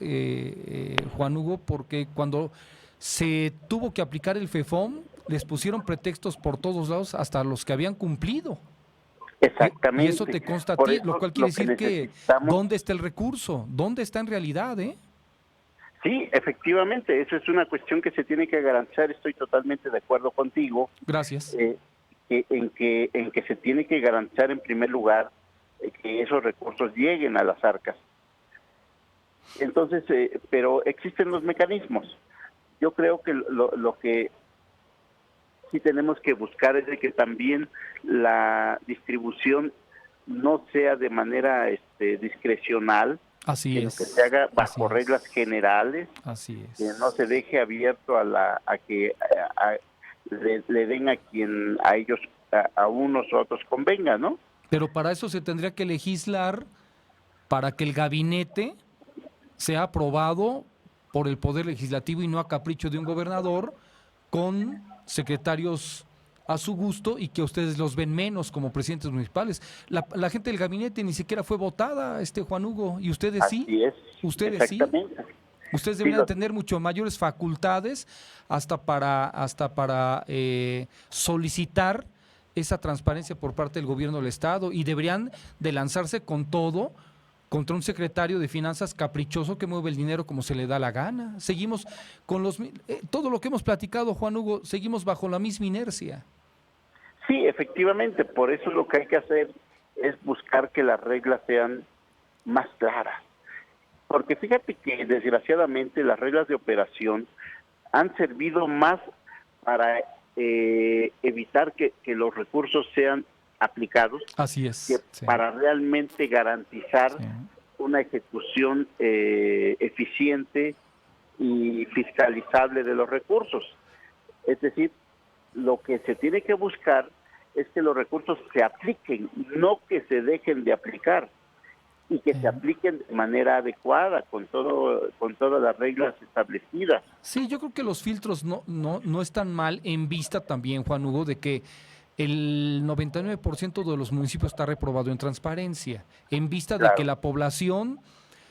Juan Hugo, porque cuando se tuvo que aplicar el FEFOM, les pusieron pretextos por todos lados, hasta los que habían cumplido. Exactamente. Y eso te consta a Por ti, eso lo cual quiere decir que ¿dónde está el recurso? ¿Dónde está en realidad, Sí, efectivamente, eso es una cuestión que se tiene que garantizar, estoy totalmente de acuerdo contigo. Gracias. En que se tiene que garantizar en primer lugar que esos recursos lleguen a las arcas. Entonces, pero existen los mecanismos. Yo creo que lo que sí tenemos que buscar es de que también la distribución no sea de manera discrecional, Así sino es. que se haga bajo reglas generales, Así es. que no se deje abierto a que le den a ellos, a unos o a otros convenga, ¿no? Pero para eso se tendría que legislar para que el gabinete sea aprobado por el Poder Legislativo y no a capricho de un gobernador, con secretarios a su gusto y que ustedes los ven menos como presidentes municipales. La gente del gabinete ni siquiera fue votada, Juan Hugo, y ustedes Así sí. es, Ustedes exactamente. sí. Ustedes Sí, deberían tener mucho mayores facultades hasta para solicitar esa transparencia por parte del gobierno del Estado, y deberían de lanzarse con todo contra un secretario de finanzas caprichoso que mueve el dinero como se le da la gana. Seguimos con todo lo que hemos platicado, Juan Hugo, seguimos bajo la misma inercia. Sí, efectivamente, por eso lo que hay que hacer es buscar que las reglas sean más claras. Porque fíjate que desgraciadamente las reglas de operación han servido más para evitar que los recursos sean aplicados. Así es. Que sí. Para realmente garantizar una ejecución eficiente y fiscalizable de los recursos. Es decir, lo que se tiene que buscar es que los recursos se apliquen, no que se dejen de aplicar, y que se apliquen de manera adecuada, con todas las reglas establecidas. Sí, yo creo que los filtros no están mal, en vista también, Juan Hugo, de que el 99% de los municipios está reprobado en transparencia, en vista de que la población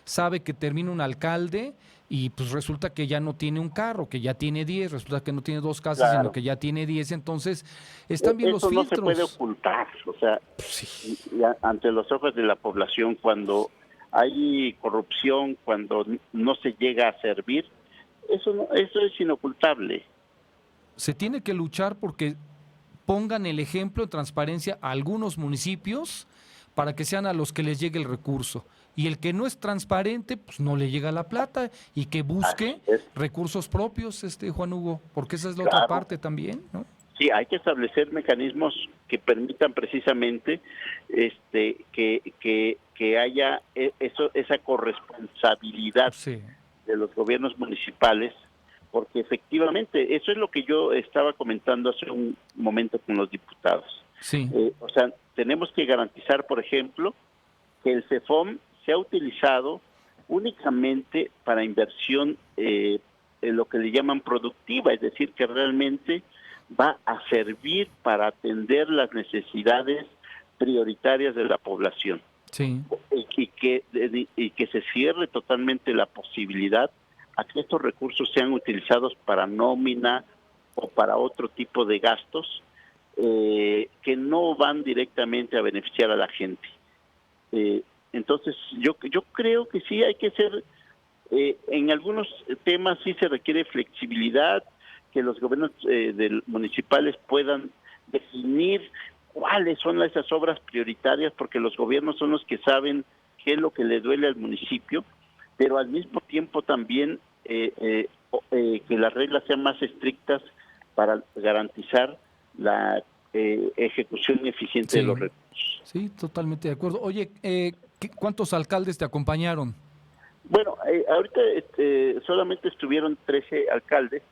sabe que termina un alcalde y pues resulta que ya no tiene un carro, que ya tiene 10, resulta que no tiene 2 casas, sino que ya tiene 10, entonces están bien los filtros. Eso no se puede ocultar, o sea, ante los ojos de la población, cuando hay corrupción, cuando no se llega a servir, eso es inocultable. Se tiene que luchar porque pongan el ejemplo de transparencia a algunos municipios para que sean a los que les llegue el recurso. Y el que no es transparente, pues no le llega la plata, y que busque recursos propios, Juan Hugo, porque esa es la otra parte también, ¿no? Sí, hay que establecer mecanismos que permitan precisamente que haya esa corresponsabilidad de los gobiernos municipales, porque efectivamente eso es lo que yo estaba comentando hace un momento con los diputados. Sí. O sea, tenemos que garantizar, por ejemplo, que el CEFOM sea utilizado únicamente para inversión en lo que le llaman productiva, es decir, que realmente va a servir para atender las necesidades prioritarias de la población. Sí. Y que se cierre totalmente la posibilidad a que estos recursos sean utilizados para nómina o para otro tipo de gastos que no van directamente a beneficiar a la gente. Entonces, yo creo que sí hay que ser, en algunos temas sí se requiere flexibilidad, que los gobiernos municipales puedan definir cuáles son esas obras prioritarias, porque los gobiernos son los que saben qué es lo que le duele al municipio, pero al mismo tiempo también que las reglas sean más estrictas para garantizar la ejecución eficiente de los recursos. Sí, totalmente de acuerdo. Oye, ¿cuántos alcaldes te acompañaron? Bueno, ahorita solamente estuvieron 13 alcaldes,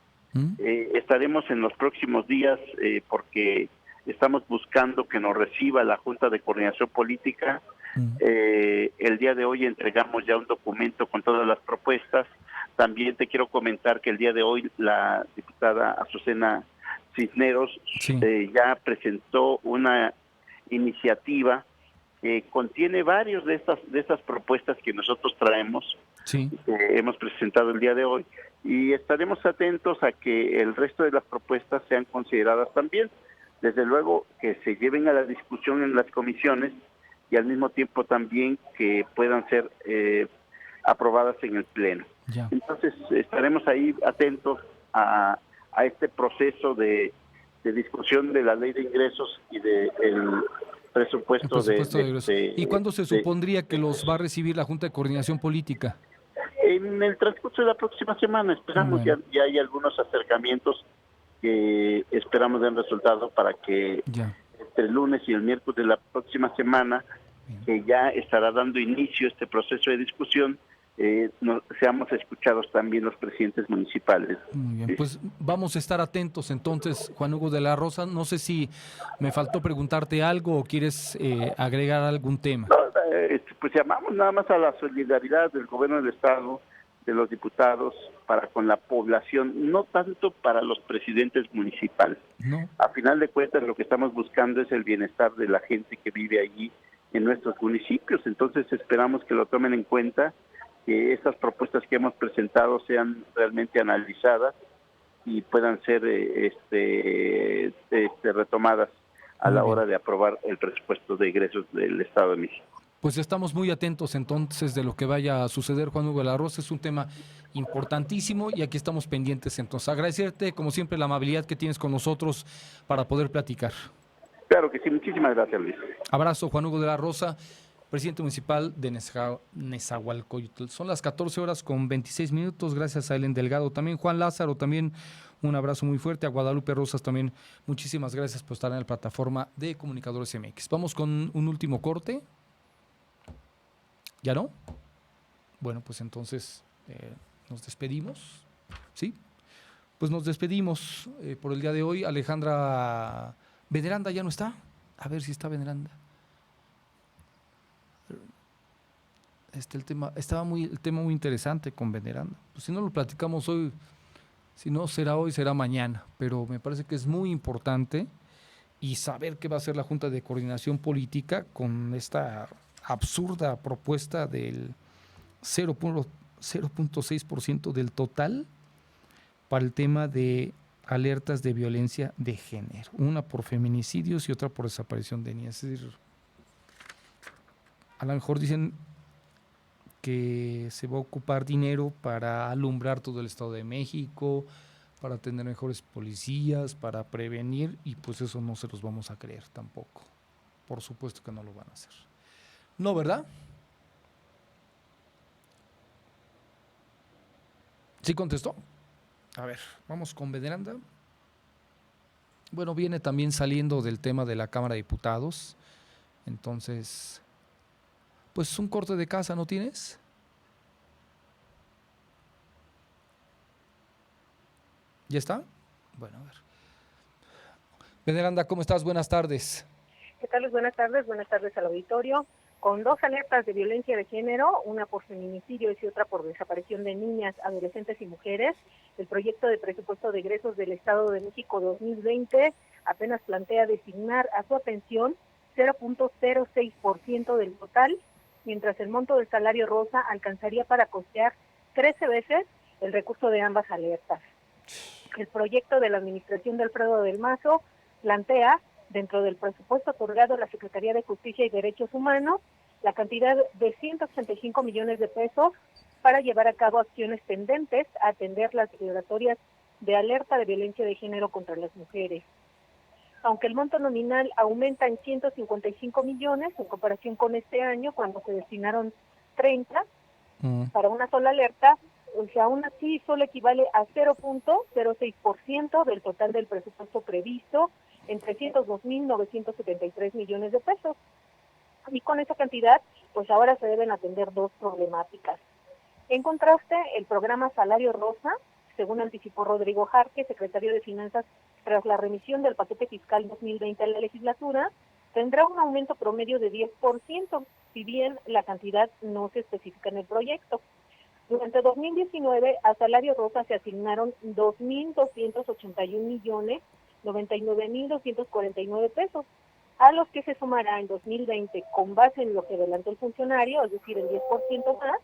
Estaremos en los próximos días porque estamos buscando que nos reciba la Junta de Coordinación Política. El día de hoy entregamos ya un documento con todas las propuestas. También te quiero comentar que el día de hoy la diputada Azucena Cisneros ya presentó una iniciativa que contiene varios de estas propuestas que nosotros traemos, que hemos presentado el día de hoy, y estaremos atentos a que el resto de las propuestas sean consideradas también. Desde luego que se lleven a la discusión en las comisiones y al mismo tiempo también que puedan ser aprobadas en el Pleno. Entonces estaremos ahí atentos a este proceso de discusión de la ley de ingresos y del presupuesto de ingresos. ¿Y cuándo se supondría que los va a recibir la Junta de Coordinación Política? En el transcurso de la próxima semana. Esperamos ya hay algunos acercamientos que esperamos den resultado para que entre el lunes y el miércoles de la próxima semana, que ya estará dando inicio este proceso de discusión, seamos escuchados también los presidentes municipales. Muy bien, pues vamos a estar atentos entonces, Juan Hugo de la Rosa. No sé si me faltó preguntarte algo o quieres agregar algún tema. No, pues llamamos nada más a la solidaridad del gobierno del estado, de los diputados para con la población, no tanto para los presidentes municipales. A final de cuentas lo que estamos buscando es el bienestar de la gente que vive allí en nuestros municipios. Entonces esperamos que lo tomen en cuenta, que estas propuestas que hemos presentado sean realmente analizadas y puedan ser retomadas a la hora de aprobar el presupuesto de ingresos del Estado de México. Pues estamos muy atentos entonces de lo que vaya a suceder, Juan Hugo de la Rosa. Es un tema importantísimo y aquí estamos pendientes. Entonces, agradecerte como siempre la amabilidad que tienes con nosotros para poder platicar. Claro que sí, muchísimas gracias, Luis. Abrazo, Juan Hugo de la Rosa, presidente municipal de Nezahualcóyotl. Son las 14:26. Gracias a Ellen Delgado, también Juan Lázaro, también un abrazo muy fuerte. A Guadalupe Rosas también, muchísimas gracias por estar en la plataforma de Comunicadores MX. Vamos con un último corte. ¿Ya no? Bueno, pues entonces nos despedimos. ¿Sí? Pues nos despedimos por el día de hoy. Alejandra Veneranda ya no está. A ver si está Veneranda. El tema muy interesante con Veneranda. Pues si no lo platicamos hoy, si no será hoy, será mañana. Pero me parece que es muy importante y saber qué va a hacer la Junta de Coordinación Política con esta absurda propuesta del 0.6% del total para el tema de alertas de violencia de género, una por feminicidios y otra por desaparición de niñas. Es decir, a lo mejor dicen que se va a ocupar dinero para alumbrar todo el Estado de México, para tener mejores policías, para prevenir, y pues eso no se los vamos a creer tampoco. Por supuesto que no lo van a hacer. No, ¿verdad? ¿Sí contestó? A ver, vamos con Veneranda. Bueno, viene también saliendo del tema de la Cámara de Diputados. Entonces, pues un corte de casa, ¿no tienes? ¿Ya está? Bueno, a ver. Veneranda, ¿cómo estás? Buenas tardes. ¿Qué tal? Buenas tardes al auditorio. Con 2 alertas de violencia de género, una por feminicidio y otra por desaparición de niñas, adolescentes y mujeres, el proyecto de presupuesto de egresos del Estado de México 2020 apenas plantea designar a su atención 0.06% del total, mientras el monto del salario rosa alcanzaría para costear 13 veces el recurso de ambas alertas. El proyecto de la administración de Alfredo del Mazo plantea, dentro del presupuesto otorgado a la Secretaría de Justicia y Derechos Humanos, la cantidad de 185 millones de pesos para llevar a cabo acciones tendentes a atender las declaratorias de alerta de violencia de género contra las mujeres. Aunque el monto nominal aumenta en 155 millones en comparación con este año, cuando se destinaron 30 para una sola alerta, o sea, aún así solo equivale a 0.06% del total del presupuesto previsto en 302.973 millones de pesos. Y con esa cantidad, pues ahora se deben atender 2 problemáticas. En contraste, el programa Salario Rosa según anticipó Rodrigo Jarque, secretario de Finanzas, tras la remisión del paquete fiscal 2020 a la legislatura, tendrá un aumento promedio de 10%, si bien la cantidad no se especifica en el proyecto. Durante 2019, a Salario Rosa se asignaron 2.281.099.249 pesos, a los que se sumará en 2020, con base en lo que adelantó el funcionario, es decir, el 10% más,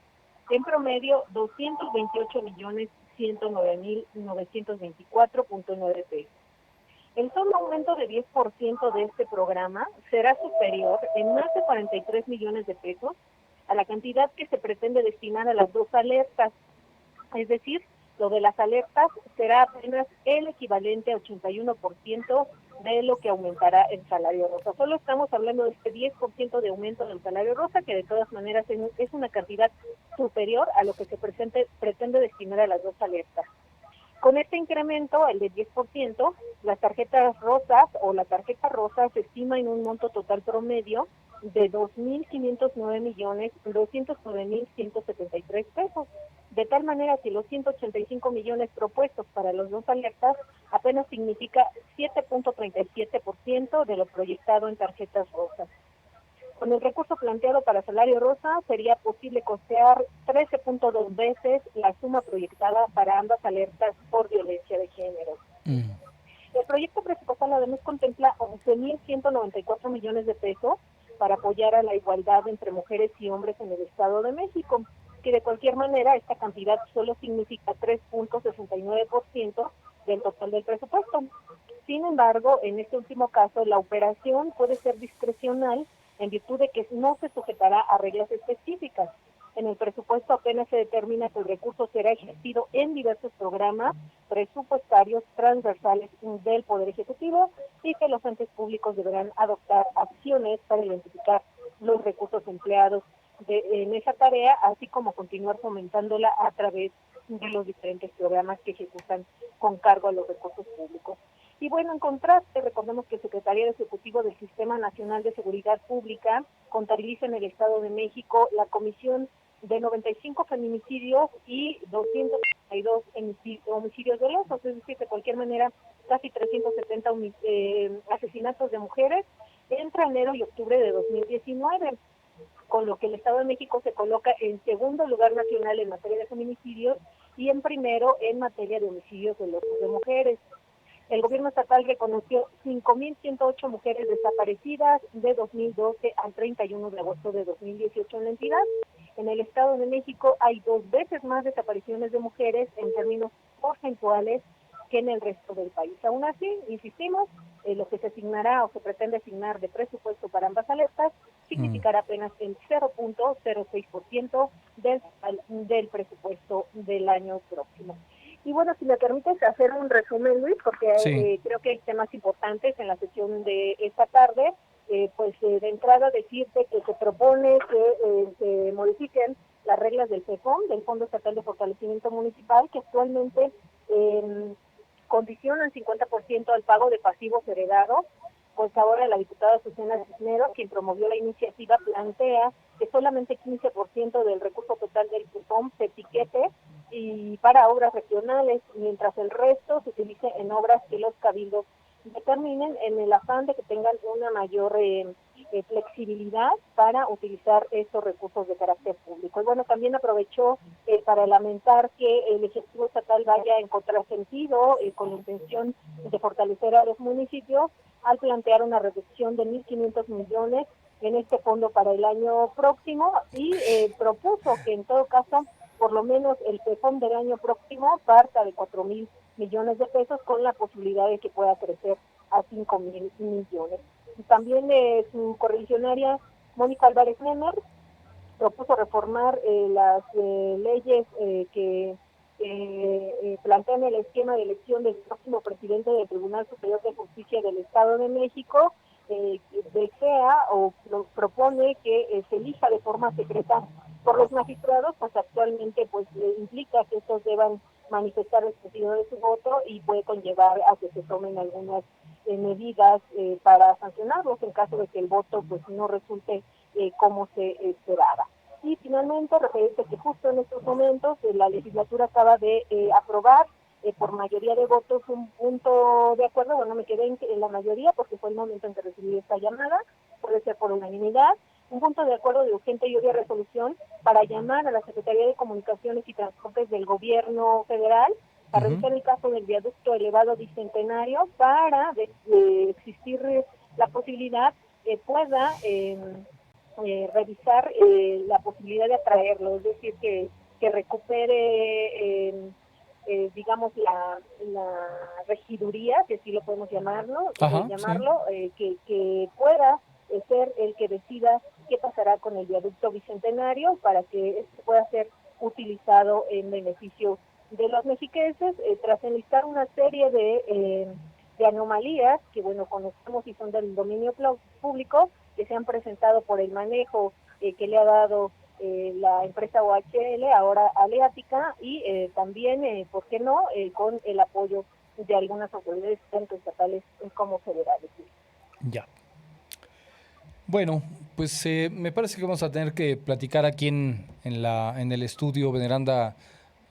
en promedio 228.109.924.9 pesos. El solo aumento de 10% de este programa será superior en más de 43 millones de pesos a la cantidad que se pretende destinar a las dos alertas. Es decir, lo de las alertas será apenas el equivalente a 81% de lo que aumentará el Salario Rosa. Solo estamos hablando de este 10% de aumento del Salario Rosa, que de todas maneras es una cantidad superior a lo que se pretende destinar a las dos alertas. Con este incremento, el de 10%, las tarjetas rosas o la tarjeta rosa se estima en un monto total promedio de 2.509.209.173 pesos. De tal manera que los 185 millones propuestos para los dos alertas apenas significa 7.37% de lo proyectado en tarjetas rosas. Con el recurso planteado para Salario Rosa sería posible costear 13.2 veces la suma proyectada para ambas alertas por violencia de género. El proyecto presupuestal además contempla 11.194 millones de pesos para apoyar a la igualdad entre mujeres y hombres en el Estado de México, que de cualquier manera esta cantidad solo significa 3.69% del total del presupuesto. Sin embargo, en este último caso, la operación puede ser discrecional en virtud de que no se sujetará a reglas específicas. En el presupuesto apenas se determina que el recurso será ejercido en diversos programas presupuestarios transversales del Poder Ejecutivo y que los entes públicos deberán adoptar acciones para identificar los recursos empleados en esa tarea, así como continuar fomentándola a través de los diferentes programas que ejecutan con cargo a los recursos públicos. Y bueno, en contraste, recordemos que el Secretariado Ejecutivo del Sistema Nacional de Seguridad Pública contabiliza en el Estado de México la comisión de 95 feminicidios y 232 homicidios dolosos, es decir, de cualquier manera, casi 370 asesinatos de mujeres entre enero y octubre de 2019, con lo que el Estado de México se coloca en segundo lugar nacional en materia de feminicidios y en primero en materia de homicidios dolosos de mujeres. El gobierno estatal reconoció 5.108 mujeres desaparecidas de 2012 al 31 de agosto de 2018 en la entidad. En el Estado de México hay 2 veces más desapariciones de mujeres en términos porcentuales que en el resto del país. Aún así, insistimos, lo que se asignará o se pretende asignar de presupuesto para ambas alertas significará apenas el 0.06% del presupuesto del año próximo. Y bueno, si me permites hacer un resumen, Luis, porque sí, creo que hay temas importantes en la sesión de esta tarde. De entrada decirte que se propone que se modifiquen las reglas del FEFOM, del Fondo Estatal de Fortalecimiento Municipal, que actualmente condicionan 50% al pago de pasivos heredados. Pues ahora la diputada Susana Cisneros, quien promovió la iniciativa, plantea que solamente 15% del recurso total del FEFOM se etiquete y para obras regionales, mientras el resto se utilice en obras que los cabildos determinen, en el afán de que tengan una mayor flexibilidad para utilizar estos recursos de carácter público. Y bueno, también aprovechó para lamentar que el Ejecutivo Estatal vaya en contrasentido con la intención de fortalecer a los municipios al plantear una reducción de 1.500 millones en este fondo para el año próximo y propuso que en todo caso por lo menos el FEFOM del año próximo parta de 4.000 millones de pesos con la posibilidad de que pueda crecer a 5.000 millones. Y también su correligionaria Mónica Álvarez Nemer propuso reformar las leyes que plantean el esquema de elección del próximo presidente del Tribunal Superior de Justicia del Estado de México. Desea o propone que se elija de forma secreta por los magistrados, pues actualmente pues implica que estos deban manifestar el sentido de su voto y puede conllevar a que se tomen algunas medidas para sancionarlos en caso de que el voto pues no resulte como se esperaba. Y finalmente referirse que justo en estos momentos la legislatura acaba de aprobar por mayoría de votos un punto de acuerdo, bueno, me quedé en la mayoría porque fue el momento en que recibí esta llamada, puede ser por unanimidad, un punto de acuerdo de urgente y obvia resolución para llamar a la Secretaría de Comunicaciones y Transportes del Gobierno Federal a revisar el caso del viaducto elevado Bicentenario para existir la posibilidad pueda revisar la posibilidad de atraerlo, es decir, que recupere digamos la regiduría, que así lo podemos llamarlo, que pueda ser el que decida qué pasará con el viaducto Bicentenario para que este pueda ser utilizado en beneficio de los mexiquenses, tras enlistar una serie de anomalías que, bueno, conocemos y son del dominio público, que se han presentado por el manejo que le ha dado la empresa OHL, ahora Aleática, y también, ¿por qué no?, con el apoyo de algunas autoridades, tanto estatales como federales. Ya. Bueno, pues me parece que vamos a tener que platicar aquí en el estudio, Veneranda,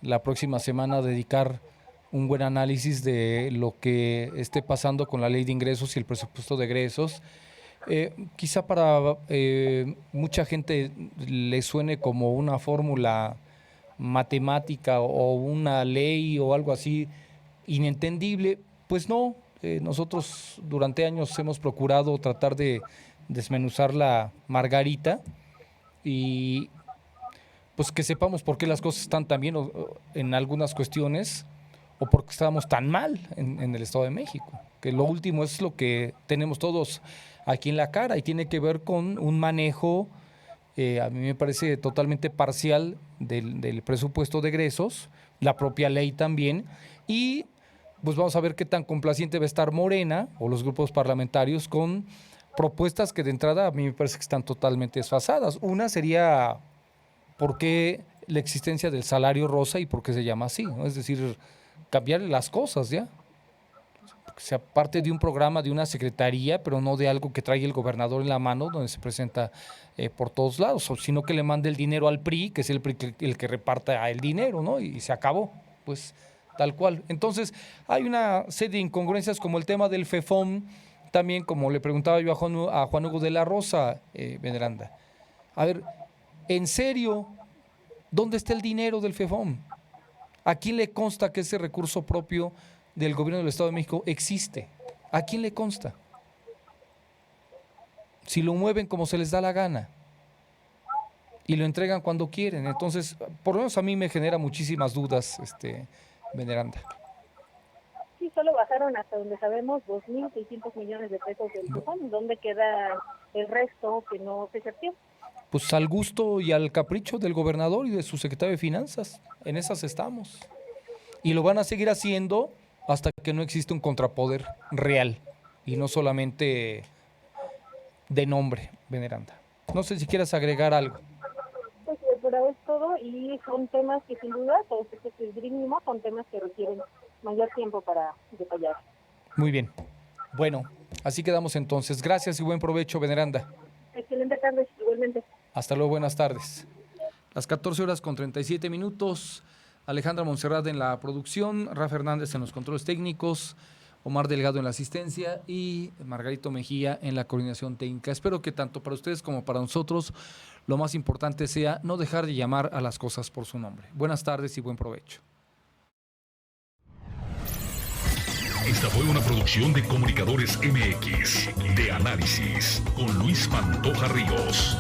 la próxima semana, dedicar un buen análisis de lo que esté pasando con la ley de ingresos y el presupuesto de egresos. Quizá para mucha gente le suene como una fórmula matemática o una ley o algo así inentendible. Pues no, nosotros durante años hemos procurado tratar de desmenuzar la margarita y pues que sepamos por qué las cosas están tan bien en algunas cuestiones o por qué estamos tan mal en el Estado de México, que lo último es lo que tenemos todos aquí en la cara y tiene que ver con un manejo, a mí me parece totalmente parcial del presupuesto de egresos, la propia ley también, y pues vamos a ver qué tan complaciente va a estar Morena o los grupos parlamentarios con propuestas que de entrada a mí me parece que están totalmente desfasadas. Una sería por qué la existencia del salario rosa y por qué se llama así, ¿no? Es decir, cambiar las cosas ya. Que sea parte de un programa, de una secretaría, pero no de algo que trae el gobernador en la mano, donde se presenta por todos lados, sino que le mande el dinero al PRI, que es el PRI el que reparta el dinero, ¿no? Y se acabó, pues tal cual. Entonces, hay una serie de incongruencias como el tema del FEFOM, también como le preguntaba yo a Juan Hugo de la Rosa, Veneranda. A ver, en serio, ¿dónde está el dinero del FEFOM? ¿A quién le consta que ese recurso propio del gobierno del Estado de México existe? ¿A quién le consta? Si lo mueven como se les da la gana y lo entregan cuando quieren. Entonces, por lo menos a mí me genera muchísimas dudas, Veneranda. Sí, solo bajaron hasta donde sabemos 2.600 millones de pesos del FEFOM. ¿Dónde queda el resto que no se ejerció? Pues al gusto y al capricho del gobernador y de su secretario de Finanzas. En esas estamos. Y lo van a seguir haciendo hasta que no existe un contrapoder real y no solamente de nombre, Veneranda. No sé si quieras agregar algo. Pues por ahora es todo y son temas que sin duda, todos estos que esgrimimos, son temas que requieren mayor tiempo para detallar. Muy bien. Bueno, así quedamos entonces. Gracias y buen provecho, Veneranda. Excelente tarde, igualmente. Hasta luego, buenas tardes. Las 14:37. Alejandra Montserrat en la producción, Rafa Hernández en los controles técnicos, Omar Delgado en la asistencia y Margarito Mejía en la coordinación técnica. Espero que tanto para ustedes como para nosotros lo más importante sea no dejar de llamar a las cosas por su nombre. Buenas tardes y buen provecho. Esta fue una producción de Comunicadores MX, de Análisis, con Luis Pantoja Ríos.